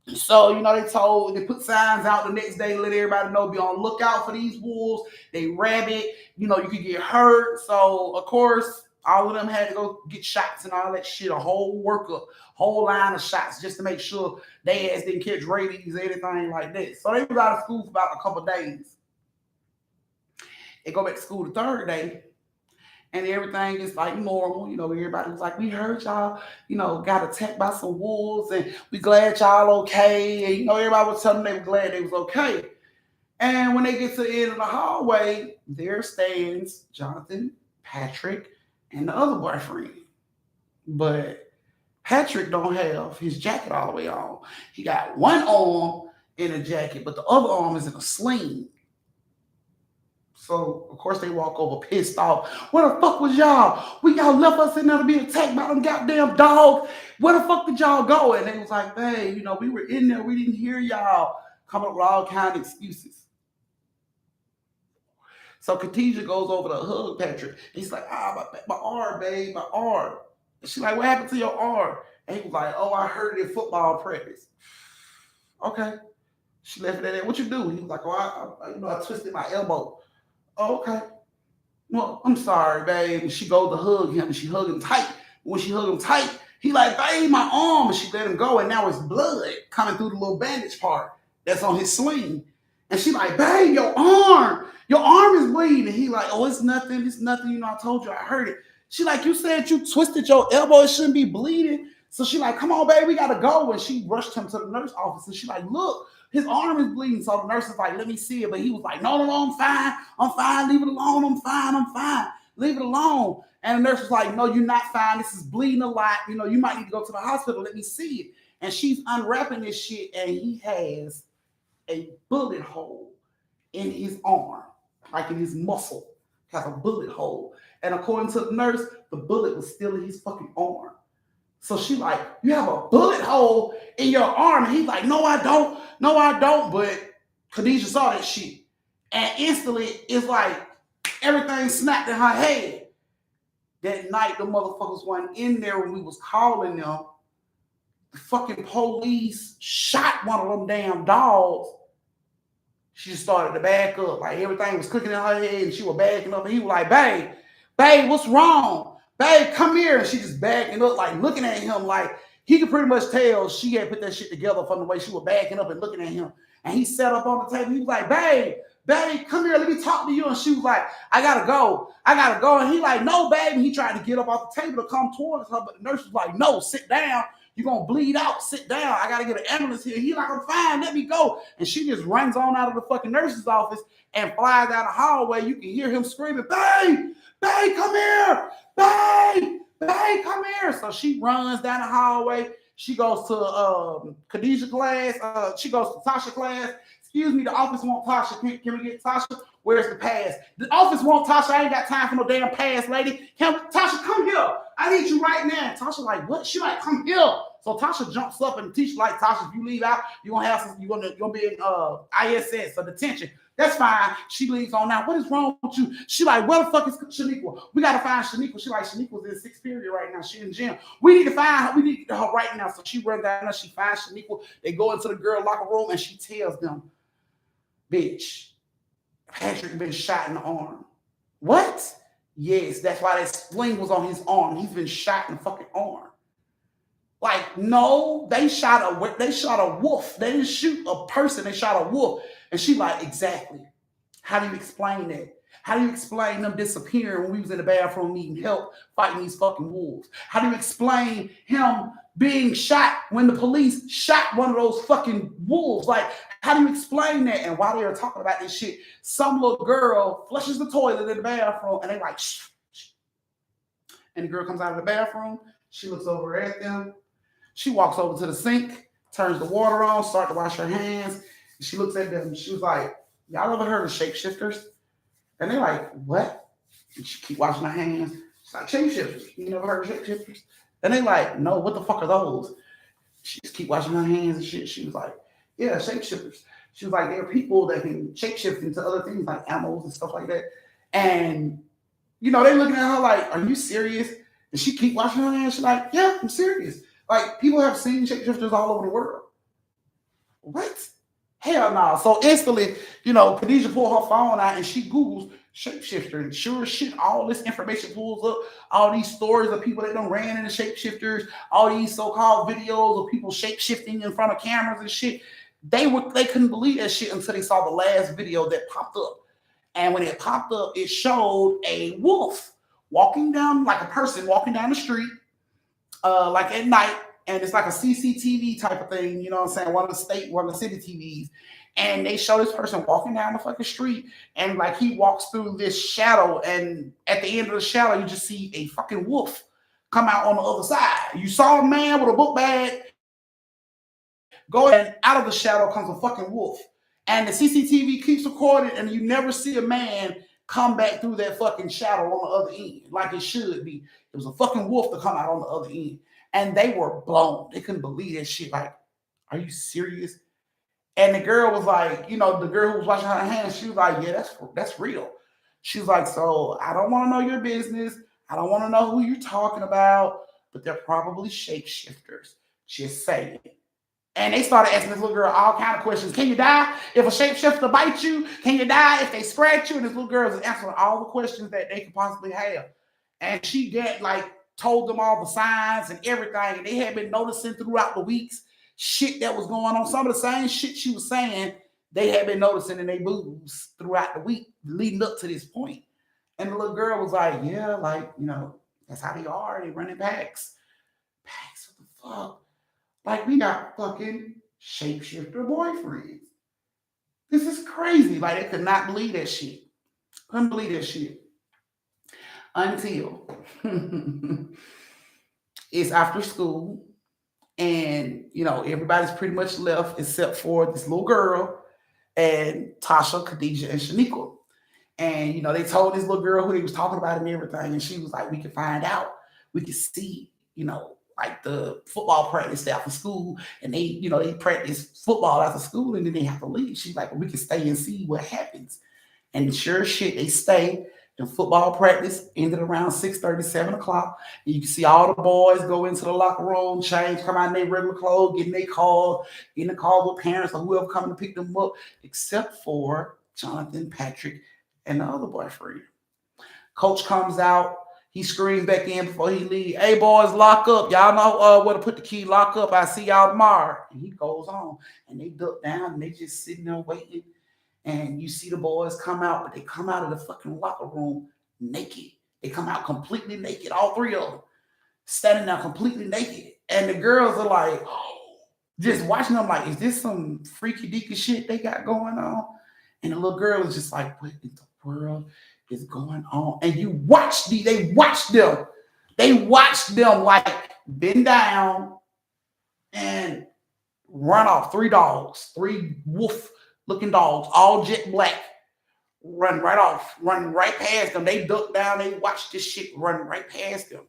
[SPEAKER 1] So they put signs out the next day to let everybody know, be on the lookout for these wolves. They rabid, you could get hurt. So of course, all of them had to go get shots and all that shit, a whole workup, whole line of shots just to make sure they ass didn't catch rabies or anything like that. So they was out of school for about a couple of days. They go back to school the third day, and everything is like normal. Everybody was like, we heard y'all, got attacked by some wolves, and we glad y'all okay. And, everybody was telling them they were glad they was okay. And when they get to the end of the hallway, there stands Jonathan, Patrick, and the other boyfriend. But Patrick don't have his jacket all the way on. He got one arm in a jacket, but the other arm is in a sling. So, of course, they walk over pissed off. Where the fuck was y'all? Y'all left us in there to be attacked by them goddamn dogs. Where the fuck did y'all go? And they was like, hey, we were in there. We didn't hear y'all. Coming up with all kind of excuses. So Khadijah goes over to hug Patrick. He's like, my arm, babe, my arm. And she's like, what happened to your arm? And he was like, oh, I hurt it in football practice. Okay. She left it at that. What you do? He was like, oh, I twisted my elbow. Oh, okay. Well, I'm sorry, babe. And she goes to hug him, and she hugged him tight. When she hugged him tight, he like, babe, my arm. And she let him go, and now it's blood coming through the little bandage part that's on his sling. And she like, babe, your arm. Your arm is bleeding. He like, oh, it's nothing. It's nothing. You know, I told you, I heard it. She like, you said you twisted your elbow. It shouldn't be bleeding. So she like, come on, baby, we gotta go. And she rushed him to the nurse office. And she like, look, his arm is bleeding. So the nurse is like, let me see it. But he was like, no, no, no, I'm fine. I'm fine. Leave it alone. I'm fine. I'm fine. Leave it alone. And the nurse was like, no, you're not fine. This is bleeding a lot. You know, you might need to go to the hospital. Let me see it. And she's unwrapping this shit, and he has a bullet hole in his arm, like in his muscle, has a bullet hole. And according to the nurse, the bullet was still in his fucking arm. So she like, you have a bullet hole in your arm. And he's like, no, I don't. No, I don't. But Khadijah saw that shit. And instantly, it's like everything snapped in her head. That night, the motherfuckers weren't in there when we was calling them. The fucking police shot one of them damn dogs. She just started to back up. Like everything was cooking in her head and she was backing up. And he was like, babe, what's wrong? Babe, come here. And she just backing up, like looking at him like he could pretty much tell she had put that shit together from the way she was backing up and looking at him. And he sat up on the table. He was like, babe, come here. Let me talk to you. And she was like, I gotta go. And he like, no, babe. And he tried to get up off the table to come towards her. But the nurse was like, no, sit down. You're going to bleed out. Sit down. I got to get an ambulance here. He like, I'm fine. Let me go. And she just runs on out of the fucking nurse's office and flies down the hallway. You can hear him screaming, babe, come here. Babe, come here. So she runs down the hallway. She goes to Khadijah class. She goes to Tasha class. Excuse me, the office want Tasha. Can we get Tasha? Where's the pass? The office want Tasha. I ain't got time for no damn pass, lady. Tasha, come here. I need you right now. Tasha like, what? She like, come here. So Tasha jumps up and the teacher like, Tasha, if you leave out, you're gonna be in ISS, so detention. That's fine. She leaves on now. What is wrong with you? She like, where the fuck is Shaniqua? We gotta find Shaniqua. She like, Shaniqua's in sixth period right now. She in the gym. We need to find her. We need to get her right now. So she runs down there. She finds Shaniqua. They go into the girl locker room and she tells them, bitch, Patrick been shot in the arm. What? Yes, that's why that sling was on his arm. He's been shot in the fucking arm. Like, no, they shot a wolf. They didn't shoot a person. They shot a wolf. And she like, exactly. How do you explain that? How do you explain them disappearing when we was in the bathroom needing help fighting these fucking wolves? How do you explain him being shot when the police shot one of those fucking wolves? Like, how do you explain that? And while they were talking about this shit, some little girl flushes the toilet in the bathroom and they like, shh. And the girl comes out of the bathroom. She looks over at them. She walks over to the sink, turns the water on, starts to wash her hands. And she looks at them. She was like, y'all ever heard of shapeshifters? And they're like, what? And she keep washing her hands. She's like, shapeshifters. You never heard of shapeshifters? And they like, no, what the fuck are those? She just keep washing her hands and shit. She was like, yeah, shapeshifters. She was like, there are people that can shapeshift into other things like animals and stuff like that. And, you know, they looking at her like, are you serious? And she keep washing her hands. She's like, yeah, I'm serious. Like, people have seen shapeshifters all over the world. What? Hell no. So instantly, you know, Khadijah pulled her phone out and she Googles shapeshifter. And sure as shit, all this information pulls up. All these stories of people that done ran into shapeshifters. All these so-called videos of people shapeshifting in front of cameras and shit. They couldn't believe that shit until they saw the last video that popped up. And when it popped up, it showed a wolf walking down, like a person walking down the street. Like at night, and it's like a CCTV type of thing, you know what I'm saying? One of the city TVs. And they show this person walking down the fucking street, and like he walks through this shadow, and at the end of the shadow, you just see a fucking wolf come out on the other side. You saw a man with a book bag go, and out of the shadow comes a fucking wolf. And the CCTV keeps recording, and you never see a man come back through that fucking shadow on the other end, like it should be. It was a fucking wolf to come out on the other end. And they were blown. They couldn't believe that shit. Like, are you serious? And the girl was like, you know, the girl who was washing her hands, she was like, yeah, that's real. She was like, so I don't want to know your business. I don't want to know who you're talking about, but they're probably shapeshifters. Just saying. And they started asking this little girl all kind of questions. Can you die if a shapeshifter bites you? Can you die if they scratch you? And this little girl was answering all the questions that they could possibly have. And she told them all the signs and everything. And they had been noticing throughout the weeks shit that was going on. Some of the same shit she was saying, they had been noticing in their boobs throughout the week leading up to this point. And the little girl was like, yeah, like, that's how they are. They running packs. Packs, what the fuck? Like, we got fucking shapeshifter boyfriends. This is crazy. Like, they could not believe that shit. Couldn't believe that shit. Until it's after school, and everybody's pretty much left except for this little girl and Tasha, Khadijah, and Shaniqua. And they told this little girl who they was talking about and everything, and she was like, "We can find out. We can see, like the football practice after school, and they practice football after school, and then they have to leave." She's like, "We can stay and see what happens." And sure as shit, they stay. And football practice ended around 6:30, 7 o'clock. And you can see all the boys go into the locker room, change, come out in their regular clothes, get in their cars, get in the car with parents or whoever coming to pick them up, except for Jonathan, Patrick, and the other boyfriend. Coach comes out. He screams back in before he leaves. "Hey, boys, lock up. Y'all know where to put the key. Lock up. I see y'all tomorrow." And he goes on. And they duck down and they just sitting there waiting. And you see the boys come out, but they come out of the fucking locker room naked. They come out completely naked, all three of them, standing there completely naked. And the girls are like, just watching them like, is this some freaky deaky shit they got going on? And the little girl is just like, what in the world is going on? And they watched them. They watched them like bend down and run off. Three wolf looking dogs, all jet black, run right off, run right past them. They duck down, they watch this shit run right past them.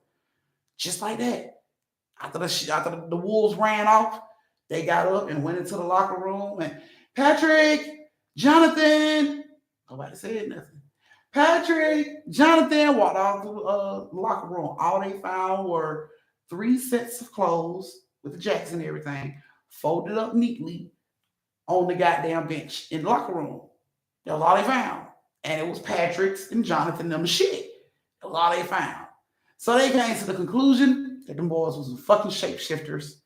[SPEAKER 1] Just like that. After the wolves ran off, they got up and went into the locker room. And Patrick, Jonathan, nobody said nothing. Patrick, Jonathan walked out through the locker room. All they found were 3 sets of clothes with the jackets and everything, folded up neatly on the goddamn bench in the locker room. That was all they found. And it was Patrick's and Jonathan them shit. That was all they found. So they came to the conclusion that them boys was fucking shapeshifters.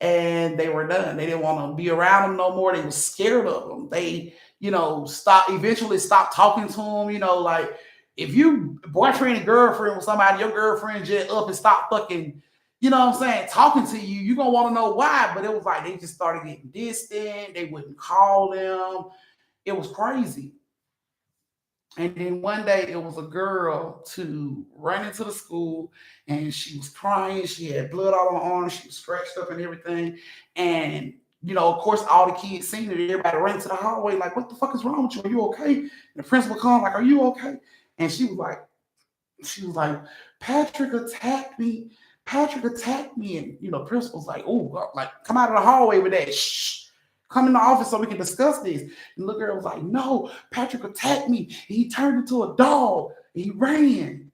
[SPEAKER 1] And they were done. They didn't want to be around them no more. They were scared of them. They, eventually stopped talking to them. Like, if you boyfriend and girlfriend with somebody, your girlfriend just up and stop fucking, talking to you, you're going to want to know why. But it was like they just started getting distant. They wouldn't call them. It was crazy. And then one day it was a girl to run into the school and she was crying. She had blood all on her arms. She was scratched up and everything. And, of course, all the kids seen it. Everybody ran to the hallway like, "What the fuck is wrong with you? Are you okay?" And the principal come like, "Are you okay?" And she was like, "Patrick attacked me. Patrick attacked me." And, principal's like, "Oh, like, come out of the hallway with that. Shh. Come in the office so we can discuss this." And the little girl was like, "No, Patrick attacked me. He turned into a dog. And he ran."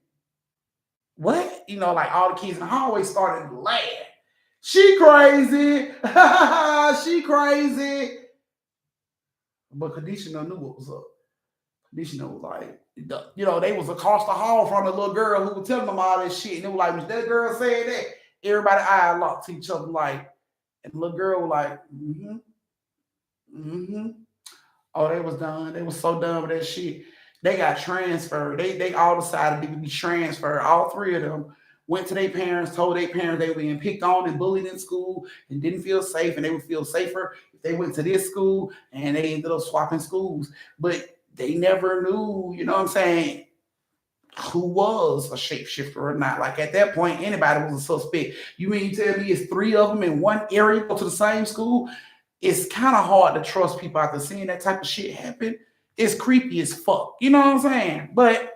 [SPEAKER 1] What? Like all the kids in the hallway started to laugh. She crazy. She crazy. But Khadijah knew what was up. Khadijah was like, they was across the hall from the little girl who was telling them all this shit. And they were like, "That girl said that." Everybody eye locked to each other like, and the little girl was like, "Mm-hmm. Mm-hmm." Oh, they was done. They was so done with that shit. They got transferred. They all decided they could be transferred. All three of them went to their parents, told their parents they were being picked on and bullied in school and didn't feel safe, and they would feel safer if they went to this school, and they ended up swapping schools. But they never knew, what I'm saying, who was a shapeshifter or not. Like at that point, anybody was a suspect. You mean you tell me it's 3 of them in one area go to the same school? It's kind of hard to trust people after seeing that type of shit happen. It's creepy as fuck. You know what I'm saying? But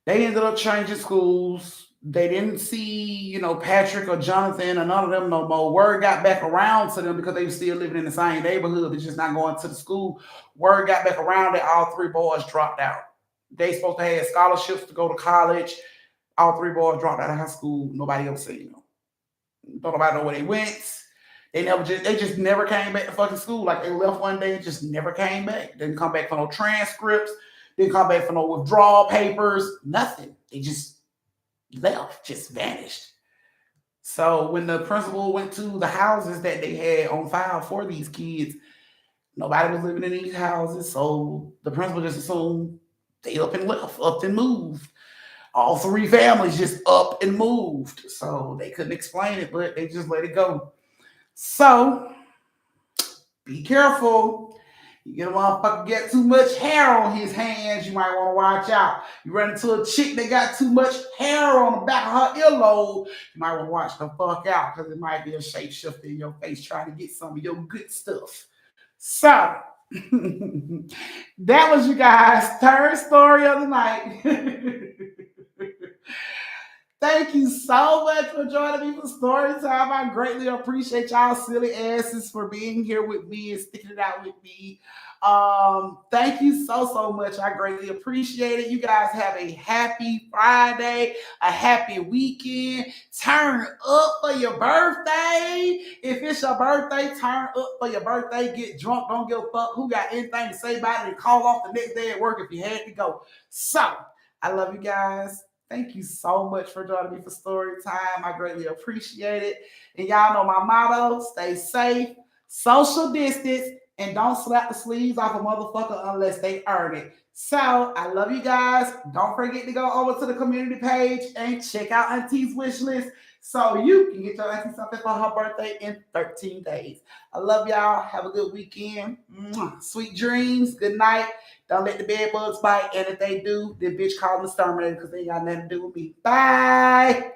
[SPEAKER 1] they ended up changing schools. They didn't see, Patrick or Jonathan or none of them no more. Word got back around to them because they were still living in the same neighborhood, but just not going to the school. Word got back around that all 3 boys dropped out. They supposed to have scholarships to go to college. All 3 boys dropped out of high school. Nobody else seen them. Don't nobody know where they went. They just never came back to fucking school. Like they left one day and just never came back. Didn't come back for no transcripts. Didn't come back for no withdrawal papers. Nothing. They just left, just vanished. So when the principal went to the houses that they had on file for these kids, nobody was living in these houses. So the principal just assumed they up and left, up and moved. All three families just up and moved. So they couldn't explain it, but they just let it go. So be careful. You get a motherfucker get too much hair on his hands, you might want to watch out. You run into a chick that got too much hair on the back of her earlobe, you might want to watch the fuck out because it might be a shapeshifter in your face trying to get some of your good stuff. So that was you guys' third story of the night. Thank you so much for joining me for story time. I greatly appreciate y'all silly asses for being here with me and sticking it out with me. Thank you so much. I greatly appreciate it. You guys have a happy Friday, a happy weekend. Turn up for your birthday. If it's your birthday, turn up for your birthday. Get drunk. Don't give a fuck who got anything to say about it and call off the next day at work if you had to go. So, I love you guys. Thank you so much for joining me for story time. I greatly appreciate it. And y'all know my motto: stay safe, social distance, and don't slap the sleeves off a motherfucker unless they earn it. So I love you guys. Don't forget to go over to the community page and check out Auntie's wish list so you can get your auntie something for her birthday in 13 days. I love y'all. Have a good weekend. Sweet dreams. Good night. Don't let the bed bugs bite. And if they do, then bitch call them the exterminator because they ain't got nothing to do with me. Bye.